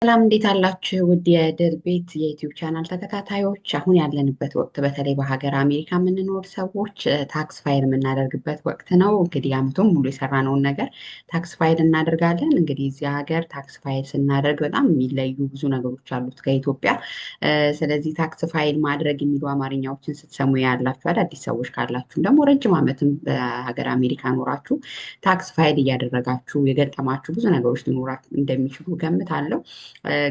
ሰላም እንዴት አላችሁ? ውድ የድል ቤት የዩቲዩብ ቻናል ተከታታዮች፣ አሁን ያለንበት ወቅት በተለይ በሀገር አሜሪካ የምንኖር ሰዎች ታክስ ፋይል የምናደርግበት ወቅት ነው። እንግዲህ ዓመቱን ሙሉ የሰራነውን ነገር ታክስ ፋይል እናደርጋለን። እንግዲህ እዚህ ሀገር ታክስ ፋይል ስናደርግ በጣም የሚለዩ ብዙ ነገሮች አሉት ከኢትዮጵያ። ስለዚህ ታክስ ፋይል ማድረግ የሚሉ አማርኛዎችን ስትሰሙ ያላችሁ አዳዲስ ሰዎች ካላችሁም ደግሞ ረጅም ዓመትም በሀገር አሜሪካ ኖራችሁ ታክስ ፋይል እያደረጋችሁ የገጠማችሁ ብዙ ነገሮች ሊኖራችሁ እንደሚችሉ ገምታለሁ።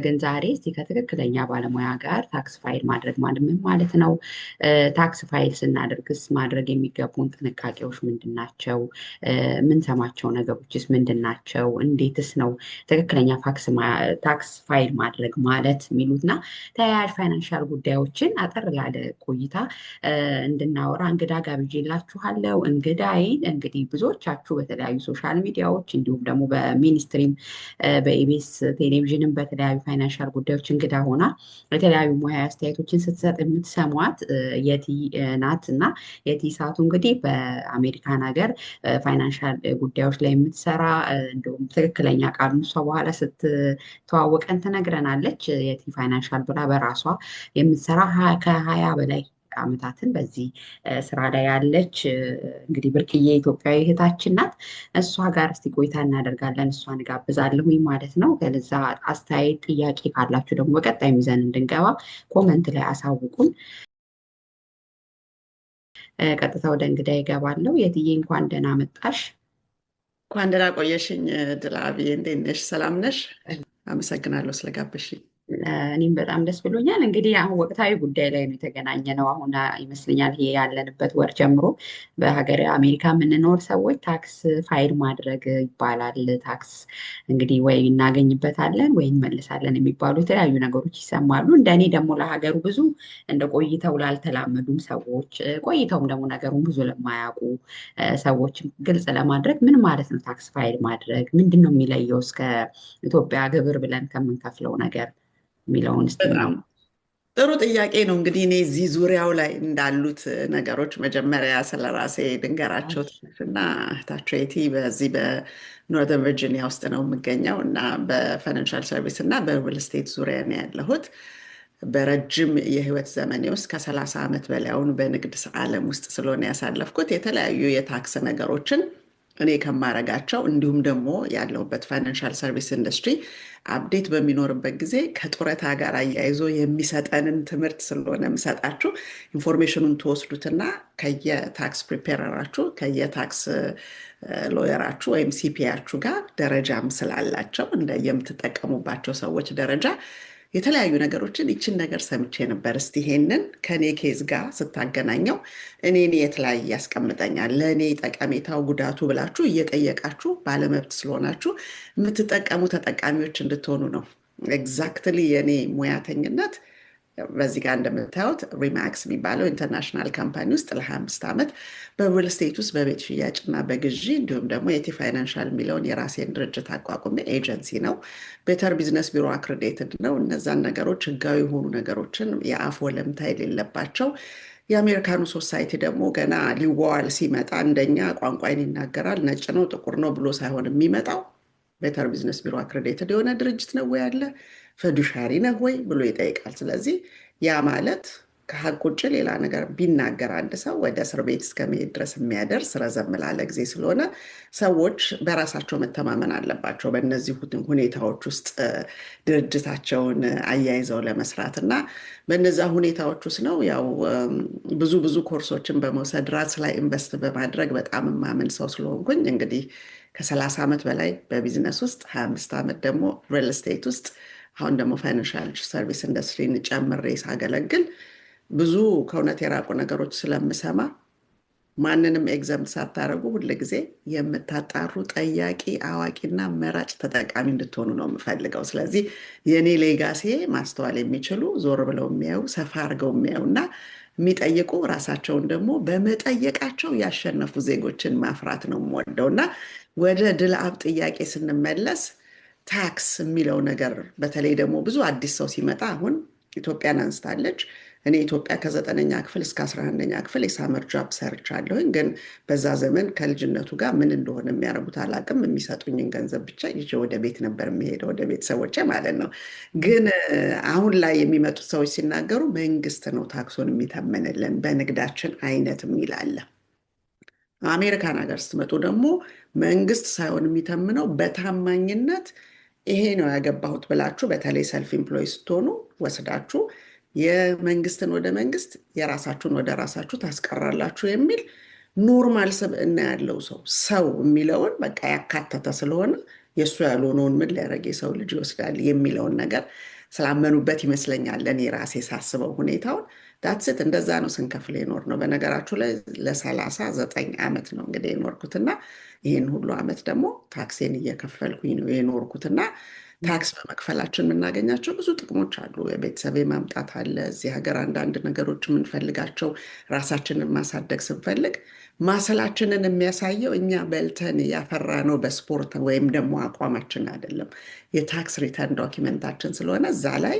ግን ዛሬ እስቲ ከትክክለኛ ባለሙያ ጋር ታክስ ፋይል ማድረግ ማለት ምን ማለት ነው? ታክስ ፋይል ስናደርግስ ማድረግ የሚገቡን ጥንቃቄዎች ምንድን ናቸው? የምንሰማቸው ነገሮችስ ምንድን ናቸው? እንዴትስ ነው ትክክለኛ ታክስ ፋይል ማድረግ ማለት የሚሉትና ተያያዥ ፋይናንሻል ጉዳዮችን አጠር ላለ ቆይታ እንድናወራ እንግዳ ጋብዤላችኋለሁ። እንግዳዬን እንግዲህ ብዙዎቻችሁ በተለያዩ ሶሻል ሚዲያዎች እንዲሁም ደግሞ በሚኒስትሪም በኢቢኤስ ቴሌቪዥንም በተለያዩ ፋይናንሻል ጉዳዮች እንግዳ ሆና የተለያዩ ሙያ አስተያየቶችን ስትሰጥ የምትሰሟት የቲ ናት እና የቲ ሰዓቱ እንግዲህ በአሜሪካን ሀገር ፋይናንሻል ጉዳዮች ላይ የምትሰራ እንዲሁም ትክክለኛ ቃሉን እሷ በኋላ ስትተዋወቀን ትነግረናለች። የቲ ፋይናንሻል ብላ በራሷ የምትሰራ ከ20 በላይ ዓመታትን በዚህ ስራ ላይ ያለች እንግዲህ ብርቅዬ ኢትዮጵያዊ እህታችን ናት። እሷ ጋር እስቲ ቆይታ እናደርጋለን። እሷን ጋብዛለሁኝ ማለት ነው። ከዛ አስተያየት፣ ጥያቄ ካላችሁ ደግሞ በቀጣይ ይዘን እንድንገባ ኮመንት ላይ አሳውቁን። ቀጥታ ወደ እንግዳ ይገባለሁ። የትዬ እንኳን ደህና መጣሽ። እንኳን ደህና ቆየሽኝ ድላቢ። እንዴት ነሽ? ሰላም ነሽ? አመሰግናለሁ ስለጋበዝሽኝ። እኔም በጣም ደስ ብሎኛል። እንግዲህ አሁን ወቅታዊ ጉዳይ ላይ ነው የተገናኘ ነው። አሁን ይመስለኛል ይሄ ያለንበት ወር ጀምሮ በሀገር አሜሪካ የምንኖር ሰዎች ታክስ ፋይል ማድረግ ይባላል። ታክስ እንግዲህ ወይ እናገኝበታለን ወይ እንመልሳለን የሚባሉ የተለያዩ ነገሮች ይሰማሉ። እንደኔ ደግሞ ለሀገሩ ብዙ እንደ ቆይተው ላልተላመዱም ሰዎች ቆይተውም ደግሞ ነገሩን ብዙ ለማያውቁ ሰዎች ግልጽ ለማድረግ ምን ማለት ነው ታክስ ፋይል ማድረግ? ምንድን ነው የሚለየው እስከ ኢትዮጵያ ግብር ብለን ከምንከፍለው ነገር የሚለውን እስቲ ነው። ጥሩ ጥያቄ ነው። እንግዲህ እኔ እዚህ ዙሪያው ላይ እንዳሉት ነገሮች መጀመሪያ ስለራሴ ድንገራቸው እና እህታቸው የቲ በዚህ በኖርዘርን ቨርጂኒያ ውስጥ ነው የምገኘው እና በፋይናንሻል ሰርቪስ እና በሪል ስቴት ዙሪያ ነው ያለሁት። በረጅም የህይወት ዘመኔ ውስጥ ከ30 ዓመት በላይውን በንግድ ዓለም ውስጥ ስለሆነ ያሳለፍኩት የተለያዩ የታክስ ነገሮችን እኔ ከማረጋቸው እንዲሁም ደግሞ ያለሁበት ፋይናንሻል ሰርቪስ ኢንዱስትሪ አፕዴት በሚኖርበት ጊዜ ከጡረታ ጋር አያይዞ የሚሰጠንን ትምህርት ስለሆነ የምሰጣችሁ ኢንፎርሜሽኑን ትወስዱትና ከየታክስ ፕሪፔረራችሁ ከየታክስ ሎየራችሁ ወይም ሲፒያችሁ ጋር ደረጃም ስላላቸው እንደ የምትጠቀሙባቸው ሰዎች ደረጃ የተለያዩ ነገሮችን ይችን ነገር ሰምቼ ነበር። እስቲ ይሄንን ከኔ ኬዝ ጋር ስታገናኘው እኔን የት ላይ ያስቀምጠኛል፣ ለእኔ ጠቀሜታው ጉዳቱ ብላችሁ እየጠየቃችሁ ባለመብት ስለሆናችሁ የምትጠቀሙ ተጠቃሚዎች እንድትሆኑ ነው። ኤግዛክትሊ የኔ ሙያተኝነት በዚህ ጋር እንደምታዩት ሪማክስ የሚባለው ኢንተርናሽናል ካምፓኒ ውስጥ ለ25 ዓመት በሪል ስቴት ውስጥ በቤት ሽያጭና በግዢ እንዲሁም ደግሞ የቲ ፋይናንሻል የሚለውን የራሴን ድርጅት አቋቁሜ ኤጀንሲ ነው። ቤተር ቢዝነስ ቢሮ አክሬዲትድ ነው። እነዛን ነገሮች ህጋዊ የሆኑ ነገሮችን የአፍ ወለምታ የሌለባቸው የአሜሪካኑ ሶሳይቲ ደግሞ ገና ሊዋዋል ሲመጣ እንደኛ ቋንቋይን ይናገራል ነጭ ነው ጥቁር ነው ብሎ ሳይሆን የሚመጣው ቤተር ቢዝነስ ቢሮ አክሬዲትድ የሆነ ድርጅት ነው ወይ ያለ ፈዱሻሪ ነህ ወይ ብሎ ይጠይቃል። ስለዚህ ያ ማለት ከሀቅ ውጭ ሌላ ነገር ቢናገር አንድ ሰው ወደ እስር ቤት እስከመሄድ ድረስ የሚያደርስ ረዘም ላለ ጊዜ ስለሆነ ሰዎች በራሳቸው መተማመን አለባቸው በእነዚህ ሁኔታዎች ውስጥ ድርጅታቸውን አያይዘው ለመስራት እና በእነዛ ሁኔታዎች ውስጥ ነው ያው ብዙ ኮርሶችን በመውሰድ ራስ ላይ ኢንቨስት በማድረግ በጣም የማምን ሰው ስለሆንኩኝ እንግዲህ ከ30 ዓመት በላይ በቢዝነስ ውስጥ 25 ዓመት ደግሞ ሪል ስቴት ውስጥ አሁን ደግሞ ፋይናንሻል ሰርቪስ ኢንዱስትሪን ጨምሬ ሳገለግል ብዙ ከእውነት የራቁ ነገሮች ስለምሰማ ማንንም ኤግዘምት ሳታደርጉ ሁልጊዜ የምታጣሩ ጠያቂ አዋቂና መራጭ ተጠቃሚ እንድትሆኑ ነው የምፈልገው። ስለዚህ የእኔ ሌጋሴ ማስተዋል የሚችሉ ዞር ብለው የሚያዩ ሰፋ አድርገው የሚያዩ እና የሚጠይቁ ራሳቸውን ደግሞ በመጠየቃቸው ያሸነፉ ዜጎችን ማፍራት ነው የምወደው እና ወደ ድልአብ ጥያቄ ስንመለስ ታክስ የሚለው ነገር በተለይ ደግሞ ብዙ አዲስ ሰው ሲመጣ አሁን ኢትዮጵያን አንስታለች። እኔ ኢትዮጵያ ከ9ኛ ክፍል እስከ 11ኛ ክፍል የሳመር ጆብ ሰርቻለሁኝ። ግን በዛ ዘመን ከልጅነቱ ጋር ምን እንደሆነ የሚያደርጉት አላውቅም። የሚሰጡኝን ገንዘብ ብቻ ይዤ ወደ ቤት ነበር የሚሄደው፣ ወደ ቤተሰቦቼ ማለት ነው። ግን አሁን ላይ የሚመጡት ሰዎች ሲናገሩ መንግስት ነው ታክሶን የሚተምንልን በንግዳችን አይነት የሚል አለ። አሜሪካን ሀገር ስትመጡ ደግሞ መንግስት ሳይሆን የሚተምነው በታማኝነት ይሄ ነው ያገባሁት ብላችሁ በተለይ ሰልፍ ኢምፕሎይ ስትሆኑ ወስዳችሁ የመንግስትን ወደ መንግስት የራሳችሁን ወደ ራሳችሁ ታስቀራላችሁ የሚል ኖርማል ስብዕና ያለው ሰው የሚለውን በቃ ያካተተ ስለሆነ የእሱ ያልሆነውን ምን ሊያደርግ የሰው ልጅ ይወስዳል የሚለውን ነገር ስላመኑበት ይመስለኛል። እኔ ራሴ ሳስበው ሁኔታውን ዳትስት እንደዛ ነው ስንከፍል የኖር ነው። በነገራችሁ ላይ ለ39 ዓመት ነው እንግዲህ የኖርኩትና ይህን ሁሉ ዓመት ደግሞ ታክሴን እየከፈልኩኝ ነው የኖርኩትና ታክስ በመክፈላችን የምናገኛቸው ብዙ ጥቅሞች አሉ። የቤተሰብ ማምጣት አለ። እዚህ ሀገር አንዳንድ ነገሮች የምንፈልጋቸው ራሳችንን ማሳደግ ስንፈልግ ማሰላችንን የሚያሳየው እኛ በልተን ያፈራ ነው በስፖርት ወይም ደግሞ አቋማችን አይደለም፣ የታክስ ሪተርን ዶኪመንታችን ስለሆነ እዛ ላይ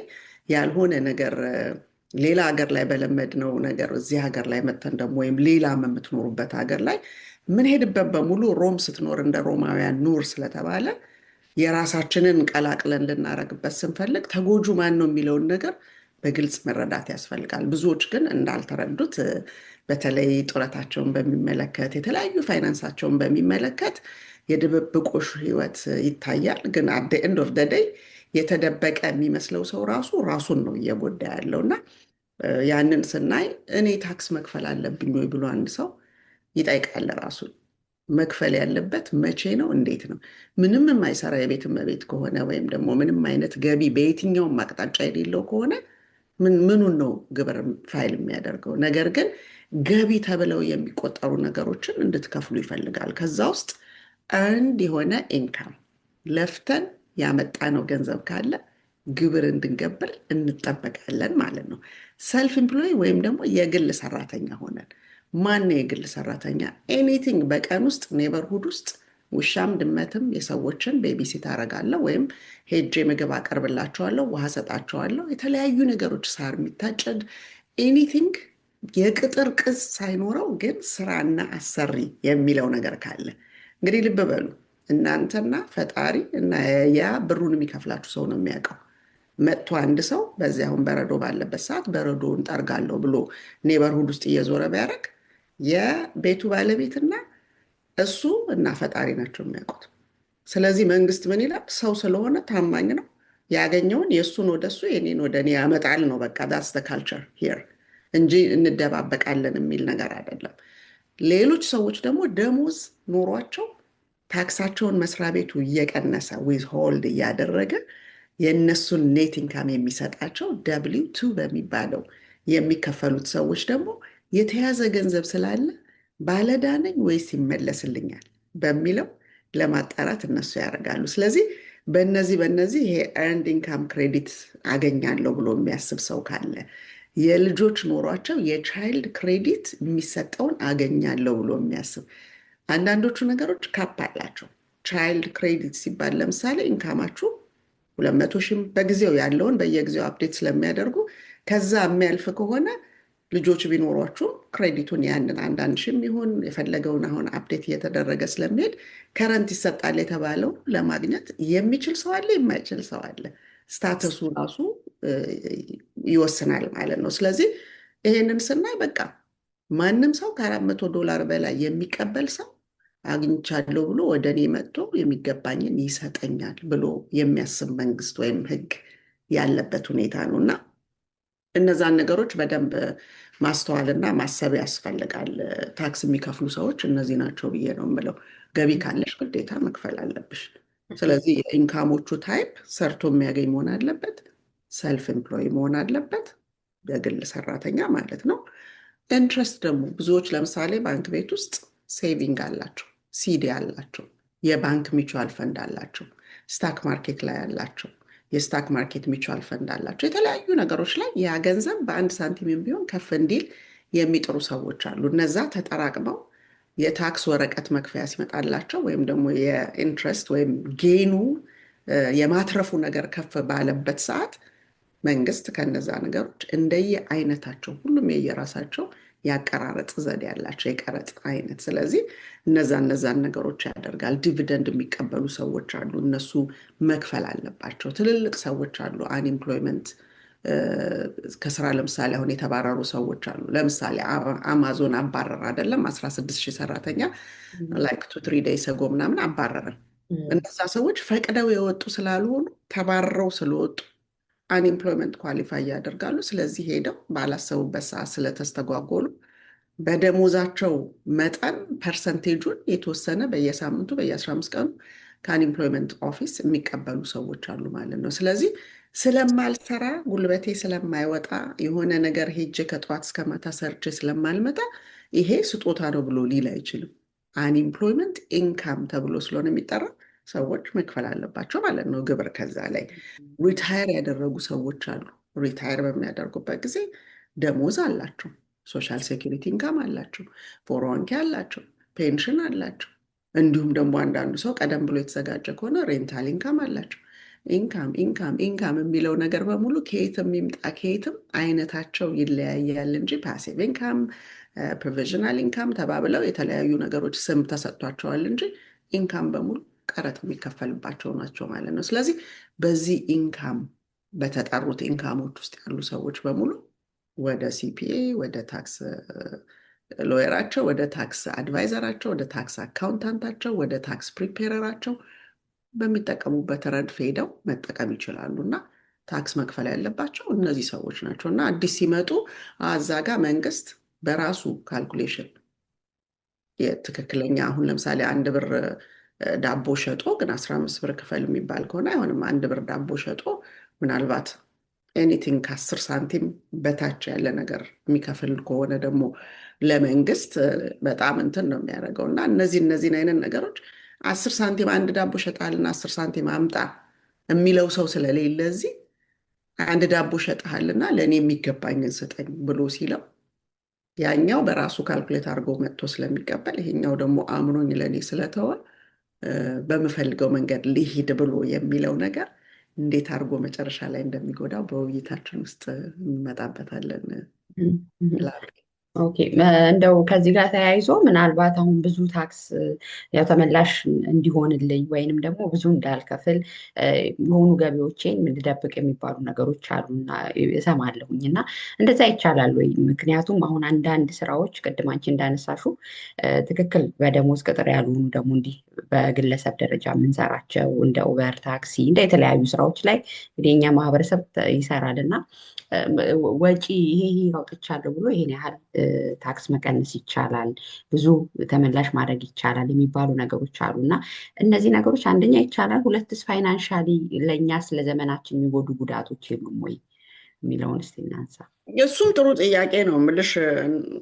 ያልሆነ ነገር ሌላ ሀገር ላይ በለመድነው ነገር እዚህ ሀገር ላይ መተን ደግሞ ወይም ሌላም የምትኖሩበት ሀገር ላይ ምንሄድበት በሙሉ ሮም ስትኖር እንደ ሮማውያን ኑር ስለተባለ የራሳችንን ቀላቅለን ልናረግበት ስንፈልግ ተጎጁ ማን ነው የሚለውን ነገር በግልጽ መረዳት ያስፈልጋል። ብዙዎች ግን እንዳልተረዱት በተለይ ጡረታቸውን በሚመለከት የተለያዩ ፋይናንሳቸውን በሚመለከት የድብብቆሽ ህይወት ይታያል። ግን አደ ኤንድ ኦፍ ደ ዴይ የተደበቀ የሚመስለው ሰው ራሱን ነው እየጎዳ ያለው እና ያንን ስናይ እኔ ታክስ መክፈል አለብኝ ወይ ብሎ አንድ ሰው ይጠይቃል ራሱን። መክፈል ያለበት መቼ ነው? እንዴት ነው? ምንም የማይሰራ የቤት እመቤት ከሆነ ወይም ደግሞ ምንም አይነት ገቢ በየትኛውም አቅጣጫ የሌለው ከሆነ ምኑን ነው ግብር ፋይል የሚያደርገው? ነገር ግን ገቢ ተብለው የሚቆጠሩ ነገሮችን እንድትከፍሉ ይፈልጋል። ከዛ ውስጥ አንድ የሆነ ኢንካም ለፍተን ያመጣነው ገንዘብ ካለ ግብር እንድንገብር እንጠበቃለን ማለት ነው። ሰልፍ ኤምፕሎይ ወይም ደግሞ የግል ሰራተኛ ሆነን ማን የግል ሰራተኛ ኤኒቲንግ በቀን ውስጥ ኔበርሁድ ውስጥ ውሻም ድመትም የሰዎችን ቤቢሲት አደርጋለሁ ወይም ሄጄ ምግብ አቀርብላቸዋለሁ፣ ውሃ ሰጣቸዋለሁ፣ የተለያዩ ነገሮች ሳር የሚታጨድ ኤኒቲንግ የቅጥር ቅጽ ሳይኖረው ግን ስራና አሰሪ የሚለው ነገር ካለ እንግዲህ ልብ በሉ እናንተና ፈጣሪ እና ያ ብሩን የሚከፍላችሁ ሰው ነው የሚያውቀው። መጥቶ አንድ ሰው በዚህ አሁን በረዶ ባለበት ሰዓት በረዶውን ጠርጋለሁ ብሎ ኔበርሁድ ውስጥ እየዞረ ቢያደርግ የቤቱ ባለቤትና እሱ እና ፈጣሪ ናቸው የሚያውቁት። ስለዚህ መንግስት ምን ይላል? ሰው ስለሆነ ታማኝ ነው። ያገኘውን የእሱን ወደ እሱ የኔን ወደ እኔ ያመጣል ነው በቃ ዳስ ዘ ካልቸር ሂር እንጂ እንደባበቃለን የሚል ነገር አይደለም። ሌሎች ሰዎች ደግሞ ደሞዝ ኖሯቸው ታክሳቸውን መስሪያ ቤቱ እየቀነሰ ዊዝ ሆልድ እያደረገ የእነሱን ኔት ኢንካም የሚሰጣቸው W2 በሚባለው የሚከፈሉት ሰዎች ደግሞ የተያዘ ገንዘብ ስላለ ባለዕዳ ነኝ ወይስ ይመለስልኛል በሚለው ለማጣራት እነሱ ያደርጋሉ። ስለዚህ በእነዚህ ይሄ ኤርንድ ኢንካም ክሬዲት አገኛለሁ ብሎ የሚያስብ ሰው ካለ የልጆች ኖሯቸው የቻይልድ ክሬዲት የሚሰጠውን አገኛለሁ ብሎ የሚያስብ አንዳንዶቹ ነገሮች ካፕ አላቸው። ቻይልድ ክሬዲት ሲባል ለምሳሌ ኢንካማችሁ 200 ሺህ በጊዜው ያለውን በየጊዜው አፕዴት ስለሚያደርጉ ከዛ የሚያልፍ ከሆነ ልጆች ቢኖሯችሁም ክሬዲቱን ያንን አንዳንድ ሺህም ይሁን የፈለገውን አሁን አፕዴት እየተደረገ ስለሚሄድ ከረንት ይሰጣል የተባለው ለማግኘት የሚችል ሰው አለ፣ የማይችል ሰው አለ። ስታተሱ ራሱ ይወስናል ማለት ነው። ስለዚህ ይሄንን ስናይ በቃ ማንም ሰው $400 በላይ የሚቀበል ሰው አግኝቻለሁ ብሎ ወደ እኔ መጥቶ የሚገባኝን ይሰጠኛል ብሎ የሚያስብ መንግስት ወይም ህግ ያለበት ሁኔታ ነው እና እነዛን ነገሮች በደንብ ማስተዋልና ማሰብ ያስፈልጋል። ታክስ የሚከፍሉ ሰዎች እነዚህ ናቸው ብዬ ነው የምለው። ገቢ ካለሽ ግዴታ መክፈል አለብሽ። ስለዚህ የኢንካሞቹ ታይፕ ሰርቶ የሚያገኝ መሆን አለበት፣ ሰልፍ ኤምፕሎይ መሆን አለበት፣ የግል ሰራተኛ ማለት ነው። ኢንትረስት ደግሞ ብዙዎች ለምሳሌ ባንክ ቤት ውስጥ ሴቪንግ አላቸው፣ ሲዲ አላቸው፣ የባንክ ሚቹዋል ፈንድ አላቸው፣ ስታክ ማርኬት ላይ አላቸው፣ የስታክ ማርኬት ሚቹዋል ፈንድ አላቸው። የተለያዩ ነገሮች ላይ ያ ገንዘብ በአንድ ሳንቲም ቢሆን ከፍ እንዲል የሚጥሩ ሰዎች አሉ። እነዛ ተጠራቅመው የታክስ ወረቀት መክፈያ ሲመጣላቸው ወይም ደግሞ የኢንትረስት ወይም ጌኑ የማትረፉ ነገር ከፍ ባለበት ሰዓት መንግስት ከነዛ ነገሮች እንደየ አይነታቸው ሁሉም የየራሳቸው የአቀራረጥ ዘዴ ያላቸው የቀረጥ አይነት። ስለዚህ እነዛን ነገሮች ያደርጋል። ዲቪደንድ የሚቀበሉ ሰዎች አሉ፣ እነሱ መክፈል አለባቸው። ትልልቅ ሰዎች አሉ፣ አንኤምፕሎይመንት ከስራ ለምሳሌ አሁን የተባረሩ ሰዎች አሉ። ለምሳሌ አማዞን አባረር አይደለም 16,000 ሰራተኛ ላይክ 2-3 ዴይስ አጎ ምናምን አባረረ። እነዛ ሰዎች ፈቅደው የወጡ ስላልሆኑ ተባረው ስለወጡ አንኤምፕሎይመንት ኳሊፋይ ያደርጋሉ። ስለዚህ ሄደው ባላሰቡበት ሰዓት ስለተስተጓጎሉ በደሞዛቸው መጠን ፐርሰንቴጁን የተወሰነ በየሳምንቱ በየ15 ቀኑ ከአንኤምፕሎይመንት ኦፊስ የሚቀበሉ ሰዎች አሉ ማለት ነው። ስለዚህ ስለማልሰራ ጉልበቴ ስለማይወጣ የሆነ ነገር ሄጄ ከጠዋት እስከ ማታ ሰርቼ ስለማልመጣ ይሄ ስጦታ ነው ብሎ ሊል አይችልም። አንኤምፕሎይመንት ኢንካም ተብሎ ስለሆነ የሚጠራ ሰዎች መክፈል አለባቸው ማለት ነው ግብር። ከዛ ላይ ሪታየር ያደረጉ ሰዎች አሉ። ሪታየር በሚያደርጉበት ጊዜ ደሞዝ አላቸው፣ ሶሻል ሴኪሪቲ ኢንካም አላቸው፣ ፎሮዋንኬ አላቸው፣ ፔንሽን አላቸው። እንዲሁም ደግሞ አንዳንዱ ሰው ቀደም ብሎ የተዘጋጀ ከሆነ ሬንታል ኢንካም አላቸው። ኢንካም ኢንካም ኢንካም የሚለው ነገር በሙሉ ከየትም ይምጣ ከየትም አይነታቸው ይለያያል እንጂ ፓሲቭ ኢንካም፣ ፕሮቪዥናል ኢንካም ተባብለው የተለያዩ ነገሮች ስም ተሰጥቷቸዋል እንጂ ኢንካም በሙሉ ቀረጥ የሚከፈልባቸው ናቸው ማለት ነው። ስለዚህ በዚህ ኢንካም በተጠሩት ኢንካሞች ውስጥ ያሉ ሰዎች በሙሉ ወደ ሲፒኤ፣ ወደ ታክስ ሎየራቸው፣ ወደ ታክስ አድቫይዘራቸው፣ ወደ ታክስ አካውንታንታቸው፣ ወደ ታክስ ፕሪፔረራቸው በሚጠቀሙበት ረድፍ ሄደው መጠቀም ይችላሉ። እና ታክስ መክፈል ያለባቸው እነዚህ ሰዎች ናቸው። እና አዲስ ሲመጡ አዛ ጋር መንግስት በራሱ ካልኩሌሽን የትክክለኛ አሁን ለምሳሌ 1 ብር ዳቦ ሸጦ ግን 15 ብር ክፈል የሚባል ከሆነ አይሆንም። 1 ብር ዳቦ ሸጦ ምናልባት ኤኒቲንግ ከ10 ሳንቲም በታች ያለ ነገር የሚከፍል ከሆነ ደግሞ ለመንግስት በጣም እንትን ነው የሚያደርገው። እና እነዚህን አይነት ነገሮች 10 ሳንቲም አንድ ዳቦ ሸጣልና 10 ሳንቲም አምጣ የሚለው ሰው ስለሌለ እዚህ አንድ ዳቦ ሸጠሃልና ለእኔ የሚገባኝን ስጠኝ ብሎ ሲለው ያኛው በራሱ ካልኩሌት አድርጎ መጥቶ ስለሚቀበል ይሄኛው ደግሞ አምኖኝ ለእኔ ስለተወ በምፈልገው መንገድ ሊሄድ ብሎ የሚለው ነገር እንዴት አድርጎ መጨረሻ ላይ እንደሚጎዳው በውይይታችን ውስጥ እንመጣበታለን። ኦኬ እንደው ከዚህ ጋር ተያይዞ ምናልባት አሁን ብዙ ታክስ ያው ተመላሽ እንዲሆንልኝ ወይንም ደግሞ ብዙ እንዳልከፍል የሆኑ ገቢዎቼን ልደብቅ የሚባሉ ነገሮች አሉና እሰማለሁኝ እና እንደዛ ይቻላል ወይ? ምክንያቱም አሁን አንዳንድ ስራዎች ቅድም አንቺ እንዳነሳሹ ትክክል በደሞዝ ቅጥር ያልሆኑ ደግሞ እንዲህ በግለሰብ ደረጃ የምንሰራቸው እንደ ኡበር ታክሲ እንደ የተለያዩ ስራዎች ላይ እንግዲህ የኛ ማህበረሰብ ይሰራል እና ወጪ ይሄ አውጥቻለሁ ብሎ ይሄን ያህል ታክስ መቀነስ ይቻላል፣ ብዙ ተመላሽ ማድረግ ይቻላል የሚባሉ ነገሮች አሉ እና እነዚህ ነገሮች አንደኛ ይቻላል፣ ሁለትስ ፋይናንሻሊ ለእኛ ስለ ዘመናችን የሚጎዱ ጉዳቶች የሉም ወይ የሚለውን እስኪ እናንሳ። እሱም ጥሩ ጥያቄ ነው የምልሽ።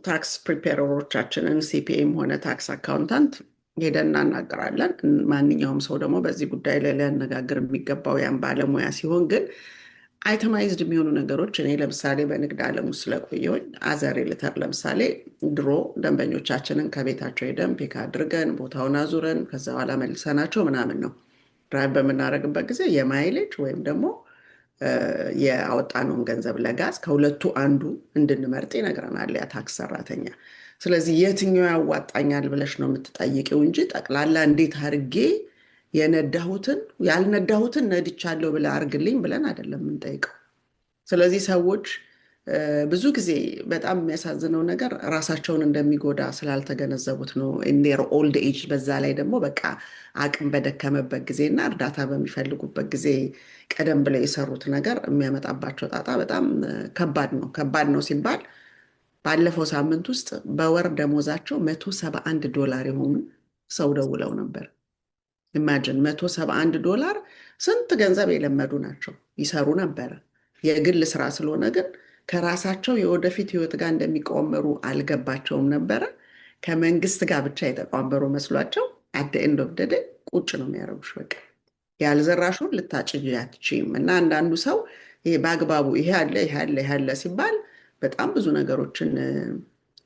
ታክስ ፕሪፔረሮቻችንን ሲፒኤም ሆነ ታክስ አካውንታንት ሄደን እናናገራለን። ማንኛውም ሰው ደግሞ በዚህ ጉዳይ ላይ ሊያነጋግር የሚገባው ያን ባለሙያ ሲሆን ግን አይተማይዝድ የሚሆኑ ነገሮች እኔ ለምሳሌ በንግድ ዓለም ውስጥ ስለቆየሁኝ አዘር ሪልተር ለምሳሌ ድሮ ደንበኞቻችንን ከቤታቸው ሄደን ፒክ አድርገን ቦታውን አዙረን ከዛ በኋላ መልሰናቸው ምናምን ነው ድራይቭ በምናደርግበት ጊዜ የማይሌጅ ወይም ደግሞ የአወጣነውን ገንዘብ ለጋዝ ከሁለቱ አንዱ እንድንመርጥ ይነግረናል ያ ታክስ ሰራተኛ። ስለዚህ የትኛው ያዋጣኛል ብለሽ ነው የምትጠይቂው እንጂ ጠቅላላ እንዴት አድርጌ የነዳሁትን ያልነዳሁትን ነድቻለሁ ብለህ አርግልኝ ብለን አይደለም የምንጠይቀው። ስለዚህ ሰዎች ብዙ ጊዜ በጣም የሚያሳዝነው ነገር ራሳቸውን እንደሚጎዳ ስላልተገነዘቡት ነው። ኢንዴር ኦልድ ኤጅ በዛ ላይ ደግሞ በቃ አቅም በደከመበት ጊዜ እና እርዳታ በሚፈልጉበት ጊዜ ቀደም ብለው የሰሩት ነገር የሚያመጣባቸው ጣጣ በጣም ከባድ ነው። ከባድ ነው ሲባል ባለፈው ሳምንት ውስጥ በወር ደሞዛቸው $171 የሆኑ ሰው ደውለው ነበር። ኢማጅን $171 ስንት ገንዘብ የለመዱ ናቸው፣ ይሰሩ ነበረ። የግል ስራ ስለሆነ ግን ከራሳቸው የወደፊት ህይወት ጋር እንደሚቆመሩ አልገባቸውም ነበረ። ከመንግስት ጋር ብቻ የተቋመሩ መስሏቸው አደ ኤንድ ኦፍ ደደ ቁጭ ነው የሚያደርጉሽ። በቃ ያልዘራሹን ልታጭጂ አትችይም። እና አንዳንዱ ሰው ይሄ በአግባቡ ይሄ አለ ሲባል በጣም ብዙ ነገሮችን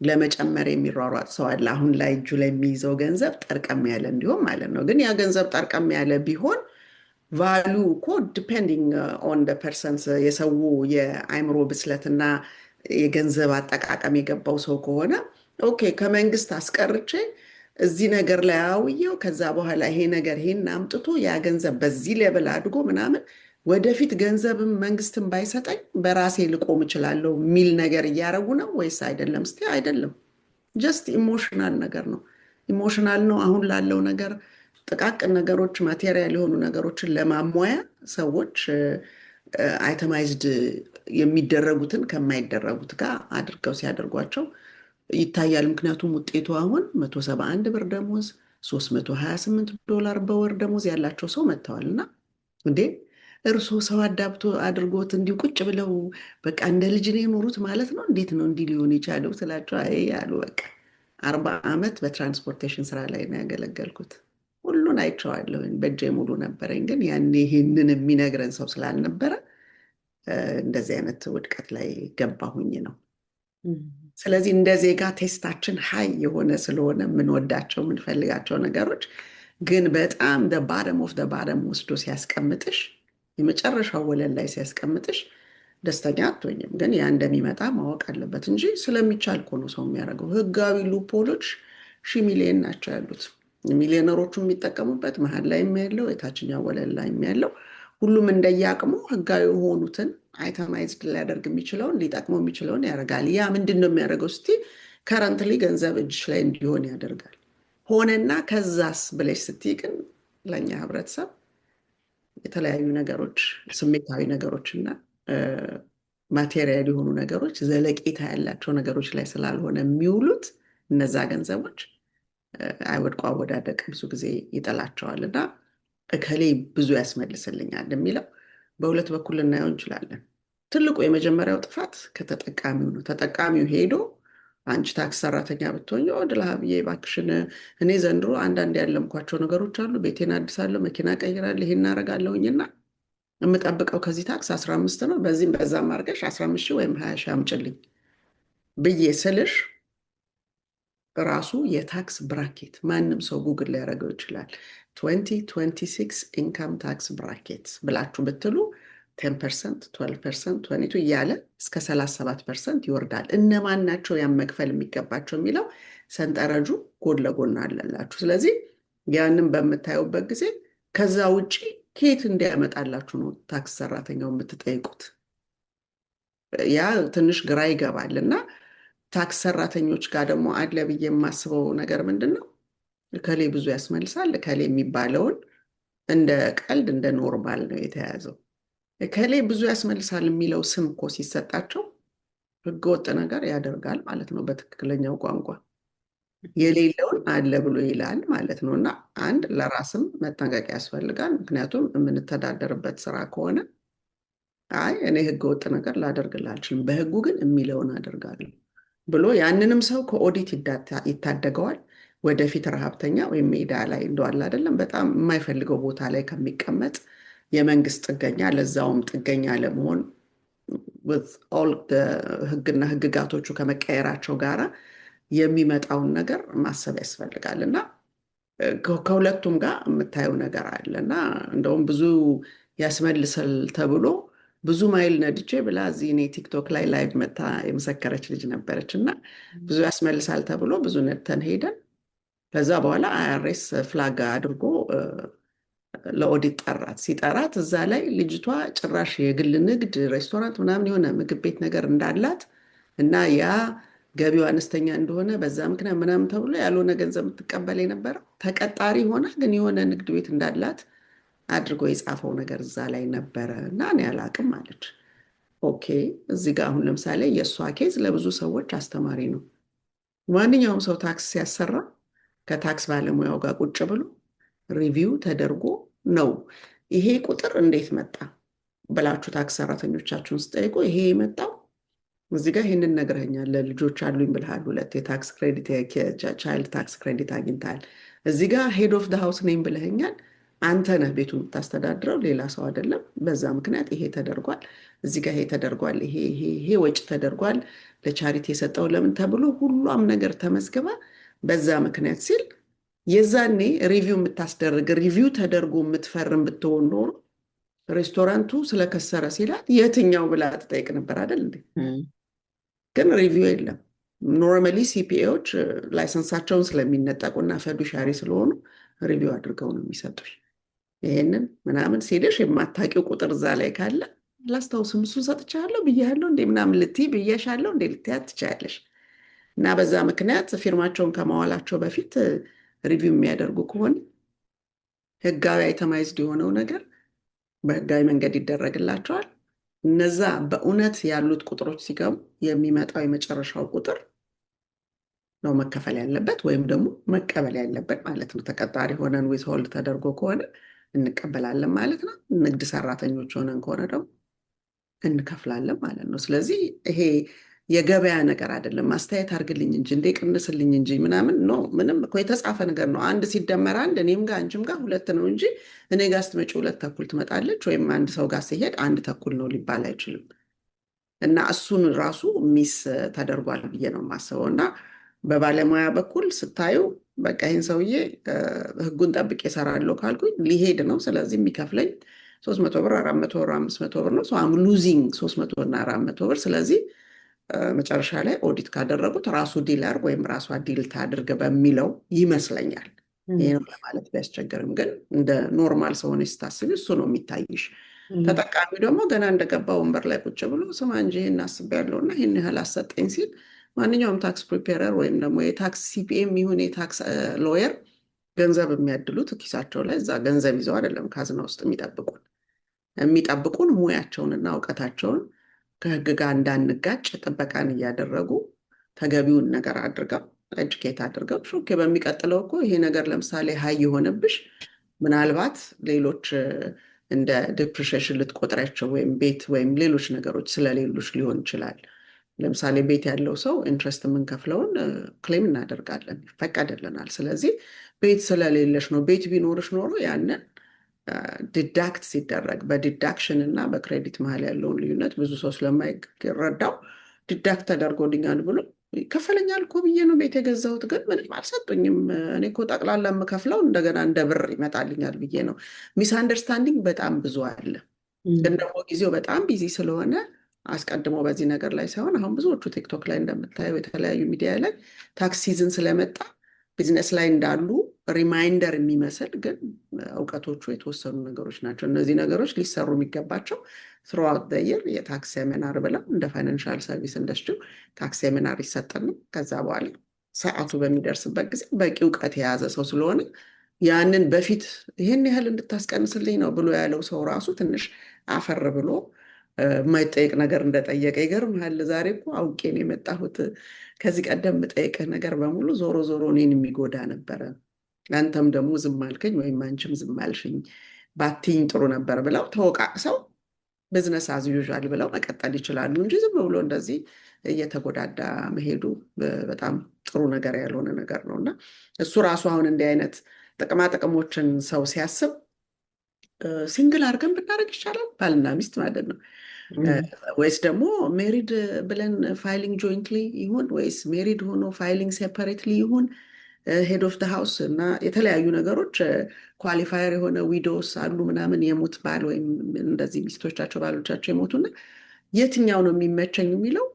ለመጨመር የሚሯሯጥ ሰው አለ። አሁን ላይ እጁ ላይ የሚይዘው ገንዘብ ጠርቀም ያለ እንዲሆን ማለት ነው። ግን ያ ገንዘብ ጠርቀም ያለ ቢሆን ቫሉ እኮ ዲፔንዲንግ ኦን ፐርሰንስ የሰው የአእምሮ ብስለትና የገንዘብ አጠቃቀም የገባው ሰው ከሆነ ኦኬ ከመንግስት አስቀርቼ እዚህ ነገር ላይ አውየው ከዛ በኋላ ይሄ ነገር ይሄን አምጥቶ ያ ገንዘብ በዚህ ሌብል አድጎ ምናምን ወደፊት ገንዘብም መንግስትም ባይሰጠኝ በራሴ ልቆም እችላለሁ የሚል ነገር እያደረጉ ነው ወይስ አይደለም? እስቲ አይደለም። ጀስት ኢሞሽናል ነገር ነው። ኢሞሽናል ነው። አሁን ላለው ነገር ጥቃቅን ነገሮች ማቴሪያል የሆኑ ነገሮችን ለማሟያ ሰዎች አይተማይዝድ የሚደረጉትን ከማይደረጉት ጋር አድርገው ሲያደርጓቸው ይታያል። ምክንያቱም ውጤቱ አሁን 171 ብር ደሞዝ፣ $328 በወር ደሞዝ ያላቸው ሰው መጥተዋል። እና እንዴ እርስዎ ሰው አዳብቶ አድርጎት እንዲሁ ቁጭ ብለው በቃ እንደ ልጅ ነው የኖሩት ማለት ነው? እንዴት ነው እንዲህ ሊሆን የቻለው ስላቸው፣ አይ ያሉ በቃ 40 ዓመት በትራንስፖርቴሽን ስራ ላይ ነው ያገለገልኩት። ሁሉን አይቼዋለሁ። በእጄ ሙሉ ነበረኝ። ግን ያኔ ይህንን የሚነግረን ሰው ስላልነበረ እንደዚህ አይነት ውድቀት ላይ ገባሁኝ ነው። ስለዚህ እንደ ዜጋ ቴስታችን ሀይ የሆነ ስለሆነ የምንወዳቸው የምንፈልጋቸው ነገሮች ግን በጣም ባረም ኦፍ ባረም ወስዶ ሲያስቀምጥሽ፣ የመጨረሻው ወለል ላይ ሲያስቀምጥሽ ደስተኛ አትሆኝም። ግን ያ እንደሚመጣ ማወቅ አለበት እንጂ ስለሚቻል እኮ ነው ሰው የሚያደርገው። ህጋዊ ሉፖሎች ሺህ ሚሊዮን ናቸው ያሉት። ሚሊዮነሮቹ የሚጠቀሙበት መሀል ላይ ያለው የታችኛው ወለል ላይ ያለው ሁሉም እንደየአቅሙ ህጋዊ የሆኑትን አይተማይዝድ ሊያደርግ የሚችለውን ሊጠቅመው የሚችለውን ያደርጋል። ያ ምንድን ነው የሚያደርገው? እስቲ ከረንትሊ ገንዘብ እጅሽ ላይ እንዲሆን ያደርጋል። ሆነና ከዛስ ብለሽ ስትይ ግን ለእኛ ህብረተሰብ የተለያዩ ነገሮች ስሜታዊ ነገሮችና ማቴሪያል የሆኑ ነገሮች ዘለቄታ ያላቸው ነገሮች ላይ ስላልሆነ የሚውሉት እነዛ ገንዘቦች አይወድቁ አወዳደቅ ብዙ ጊዜ ይጠላቸዋል። እና እከሌ ብዙ ያስመልስልኛል የሚለው በሁለት በኩል ልናየው እንችላለን። ትልቁ የመጀመሪያው ጥፋት ከተጠቃሚው ነው። ተጠቃሚው ሄዶ አንቺ ታክስ ሰራተኛ ብትሆኝ ድልሃብዬ እባክሽን እኔ ዘንድሮ አንዳንድ ያለምኳቸው ነገሮች አሉ፣ ቤቴን አድሳለሁ፣ መኪና ቀይራለሁ፣ ይሄን እናደርጋለሁኝና የምጠብቀው ከዚህ ታክስ 15 ነው፣ በዚህም በዛም አድርገሽ 15 ሺህ ወይም 20 ሺህ አምጭልኝ ብዬ ስልሽ ራሱ የታክስ ብራኬት ማንም ሰው ጉግል ሊያደርገው ይችላል። 2026 ኢንካም ታክስ ብራኬት ብላችሁ ብትሉ 10%፣ 12%፣ 22 እያለ እስከ 37% ይወርዳል። እነማን ናቸው ያን መክፈል የሚገባቸው የሚለው ሰንጠረጁ ጎን ለጎን አለላችሁ። ስለዚህ ያንን በምታዩበት ጊዜ ከዛ ውጭ ከየት እንዲያመጣላችሁ ነው ታክስ ሰራተኛው የምትጠይቁት? ያ ትንሽ ግራ ይገባል። እና ታክስ ሰራተኞች ጋር ደግሞ አለ ብዬ የማስበው ነገር ምንድን ነው? እከሌ ብዙ ያስመልሳል፣ እከሌ የሚባለውን እንደ ቀልድ እንደ ኖርማል ነው የተያዘው። እከሌ ብዙ ያስመልሳል የሚለው ስም እኮ ሲሰጣቸው ህገወጥ ነገር ያደርጋል ማለት ነው። በትክክለኛው ቋንቋ የሌለውን አለ ብሎ ይላል ማለት ነው። እና አንድ ለራስም መጠንቀቅ ያስፈልጋል። ምክንያቱም የምንተዳደርበት ስራ ከሆነ አይ እኔ ህገወጥ ነገር ላደርግልህ አልችልም፣ በህጉ ግን የሚለውን አደርጋለሁ ብሎ ያንንም ሰው ከኦዲት ይታደገዋል። ወደፊት ረሃብተኛ ወይም ሜዳ ላይ እንደዋል አይደለም በጣም የማይፈልገው ቦታ ላይ ከሚቀመጥ የመንግስት ጥገኛ፣ ለዛውም ጥገኛ ለመሆን ህግና ህግጋቶቹ ከመቀየራቸው ጋራ የሚመጣውን ነገር ማሰብ ያስፈልጋል። እና ከሁለቱም ጋር የምታየው ነገር አለ። እና እንደውም ብዙ ያስመልሰል ተብሎ ብዙ ማይል ነድቼ ብላ እዚህ እኔ ቲክቶክ ላይ ላይቭ መታ የመሰከረች ልጅ ነበረች። እና ብዙ ያስመልሳል ተብሎ ብዙ ነድተን ሄደን ከዛ በኋላ አይአርኤስ ፍላግ አድርጎ ለኦዲት ጠራት። ሲጠራት እዛ ላይ ልጅቷ ጭራሽ የግል ንግድ ሬስቶራንት ምናምን የሆነ ምግብ ቤት ነገር እንዳላት እና ያ ገቢው አነስተኛ እንደሆነ በዛ ምክንያት ምናምን ተብሎ ያልሆነ ገንዘብ የምትቀበል የነበረው ተቀጣሪ ሆና ግን የሆነ ንግድ ቤት እንዳላት አድርጎ የጻፈው ነገር እዛ ላይ ነበረ። እና እኔ አላቅም አለች። ኦኬ እዚህ ጋር አሁን ለምሳሌ የእሷ ኬዝ ለብዙ ሰዎች አስተማሪ ነው። ማንኛውም ሰው ታክስ ሲያሰራ ከታክስ ባለሙያው ጋር ቁጭ ብሎ ሪቪው ተደርጎ ነው ይሄ ቁጥር እንዴት መጣ ብላችሁ ታክስ ሰራተኞቻችሁን ስጠይቁ ይሄ የመጣው እዚህ ጋር ይህንን ነግረኛል፣ ለልጆች አሉኝ ብልሃል፣ 2 የታክስ ክሬዲት ቻይልድ ታክስ ክሬዲት አግኝተሃል፣ እዚህ ጋር ሄድ ኦፍ ሃውስ ነኝ ብለኸኛል፣ አንተ ነህ ቤቱ የምታስተዳድረው ሌላ ሰው አይደለም፣ በዛ ምክንያት ይሄ ተደርጓል፣ እዚህ ጋር ይሄ ተደርጓል፣ ይሄ ወጪ ተደርጓል፣ ለቻሪቲ የሰጠው ለምን ተብሎ ሁሉም ነገር ተመዝግባ በዛ ምክንያት ሲል የዛኔ ሪቪው የምታስደርግ ሪቪው ተደርጎ የምትፈርም ብትሆን ኖሮ ሬስቶራንቱ ስለከሰረ ሲላት የትኛው ብላ ትጠይቅ ነበር አይደል እንዴ? እም፣ ግን ሪቪው የለም። ኖርማሊ ሲፒኤዎች ላይሰንሳቸውን ስለሚነጠቁና ፈዱሻሪ ስለሆኑ ሪቪው አድርገው ነው የሚሰጡሽ። ይሄንን ምናምን ሲልሽ የማታውቂው ቁጥር እዛ ላይ ካለ ላስታውስም እሱን ሰጥቻለሁ ብያለሁ እንዴ ምናምን ልትይ ብዬሻለሁ እንዴ ልትያት ትችያለሽ። እና በዛ ምክንያት ፊርማቸውን ከማዋላቸው በፊት ሪቪው የሚያደርጉ ከሆነ ህጋዊ አይተማይዝድ የሆነው ነገር በህጋዊ መንገድ ይደረግላቸዋል። እነዛ በእውነት ያሉት ቁጥሮች ሲገቡ የሚመጣው የመጨረሻው ቁጥር ነው መከፈል ያለበት ወይም ደግሞ መቀበል ያለበት ማለት ነው። ተቀጣሪ ሆነን ዊዝሆልድ ተደርጎ ከሆነ እንቀበላለን ማለት ነው። ንግድ ሰራተኞች ሆነን ከሆነ ደግሞ እንከፍላለን ማለት ነው። ስለዚህ ይሄ የገበያ ነገር አይደለም። ማስተያየት አድርግልኝ እንጂ እንዴ ቅንስልኝ እንጂ ምናምን ኖ፣ ምንም እኮ የተጻፈ ነገር ነው። አንድ ሲደመር አንድ እኔም ጋር አንቺም ጋር ሁለት ነው እንጂ እኔ ጋር ስትመጪ ሁለት ተኩል ትመጣለች ወይም አንድ ሰው ጋር ሲሄድ አንድ ተኩል ነው ሊባል አይችልም። እና እሱን ራሱ ሚስ ተደርጓል ብዬ ነው የማስበው። እና በባለሙያ በኩል ስታዩ በቃ ይህን ሰውዬ ህጉን ጠብቄ እሰራለሁ ካልኩኝ ሊሄድ ነው። ስለዚህ የሚከፍለኝ 300 ብር፣ 400 ብር፣ 500 ብር ነው። አም ሉዚንግ 300 እና 400 ብር። ስለዚህ መጨረሻ ላይ ኦዲት ካደረጉት ራሱ ዲለር ወይም ራሷ ዲል ታድርግ በሚለው ይመስለኛል። ይሄ ነው ለማለት ቢያስቸግርም፣ ግን እንደ ኖርማል ሰሆነ ስታስቢ እሱ ነው የሚታይሽ። ተጠቃሚ ደግሞ ገና እንደገባ ወንበር ላይ ቁጭ ብሎ ስማ እንጂ ይህን አስቤያለሁ እና ይህን ያህል አሰጠኝ ሲል ማንኛውም ታክስ ፕሪፔረር ወይም ደግሞ የታክስ ሲፒኤም ይሁን የታክስ ሎየር ገንዘብ የሚያድሉት ኪሳቸው ላይ እዛ ገንዘብ ይዘው አይደለም ካዝና ውስጥ የሚጠብቁን ሙያቸውንና እውቀታቸውን ከህግ ጋር እንዳንጋጭ ጥበቃን እያደረጉ ተገቢውን ነገር አድርገው ኤጁኬት አድርገው ሾኬ በሚቀጥለው እኮ ይሄ ነገር ለምሳሌ ሀይ የሆነብሽ ምናልባት ሌሎች እንደ ዲፕሪሺየሽን ልትቆጥሪያቸው ወይም ቤት ወይም ሌሎች ነገሮች ስለሌሎች ሊሆን ይችላል። ለምሳሌ ቤት ያለው ሰው ኢንትረስት የምንከፍለውን ክሌም እናደርጋለን፣ ይፈቀድልናል። ስለዚህ ቤት ስለሌለሽ ነው። ቤት ቢኖርሽ ኖሮ ያንን ዲዳክት ሲደረግ በዲዳክሽን እና በክሬዲት መሀል ያለውን ልዩነት ብዙ ሰው ስለማይረዳው ዲዳክት ተደርጎልኛል ብሎ ይከፈለኛል እኮ ብዬ ነው ቤት የገዛሁት፣ ግን ምንም አልሰጡኝም፣ እኔ እኮ ጠቅላላ የምከፍለው እንደገና እንደ ብር ይመጣልኛል ብዬ ነው። ሚስ አንደርስታንዲንግ በጣም ብዙ አለ። ግን ደግሞ ጊዜው በጣም ቢዚ ስለሆነ አስቀድሞ በዚህ ነገር ላይ ሳይሆን አሁን ብዙዎቹ ቲክቶክ ላይ እንደምታየው የተለያዩ ሚዲያ ላይ ታክስ ሲዝን ስለመጣ ቢዝነስ ላይ እንዳሉ ሪማይንደር የሚመስል ግን እውቀቶቹ የተወሰኑ ነገሮች ናቸው። እነዚህ ነገሮች ሊሰሩ የሚገባቸው ትሮአውት ዘ ይር የታክስ ሴሚናር ብለው እንደ ፋይናንሻል ሰርቪስ ኢንዱስትሪ ታክስ ሴሚናር ይሰጠን። ከዛ በኋላ ሰዓቱ በሚደርስበት ጊዜ በቂ እውቀት የያዘ ሰው ስለሆነ ያንን በፊት ይህን ያህል እንድታስቀንስልኝ ነው ብሎ ያለው ሰው ራሱ ትንሽ አፈር ብሎ የማይጠየቅ ነገር እንደጠየቀ ይገርምሃል። ዛሬ እኮ አውቄ ነው የመጣሁት፣ ከዚህ ቀደም የምጠይቅህ ነገር በሙሉ ዞሮ ዞሮ እኔን የሚጎዳ ነበረ፣ አንተም ደግሞ ዝም አልከኝ ወይም አንቺም ዝም አልሽኝ፣ ባትይኝ ጥሩ ነበር ብለው ተወቃቅሰው ቢዝነስ አዝ ዩዥዋል ብለው መቀጠል ይችላሉ እንጂ ዝም ብሎ እንደዚህ እየተጎዳዳ መሄዱ በጣም ጥሩ ነገር ያልሆነ ነገር ነው። እና እሱ ራሱ አሁን እንዲህ አይነት ጥቅማጥቅሞችን ሰው ሲያስብ ሲንግል አድርገን ብናደርግ ይቻላል፣ ባልና ሚስት ማለት ነው። ወይስ ደግሞ ሜሪድ ብለን ፋይሊንግ ጆይንትሊ ይሁን ወይስ ሜሪድ ሆኖ ፋይሊንግ ሴፐሬትሊ ይሁን፣ ሄድ ኦፍ ደ ሃውስ እና የተለያዩ ነገሮች ኳሊፋየር የሆነ ዊዶውስ አሉ ምናምን የሞት ባል ወይም እንደዚህ ሚስቶቻቸው ባሎቻቸው የሞቱና የትኛው ነው የሚመቸኝ የሚለው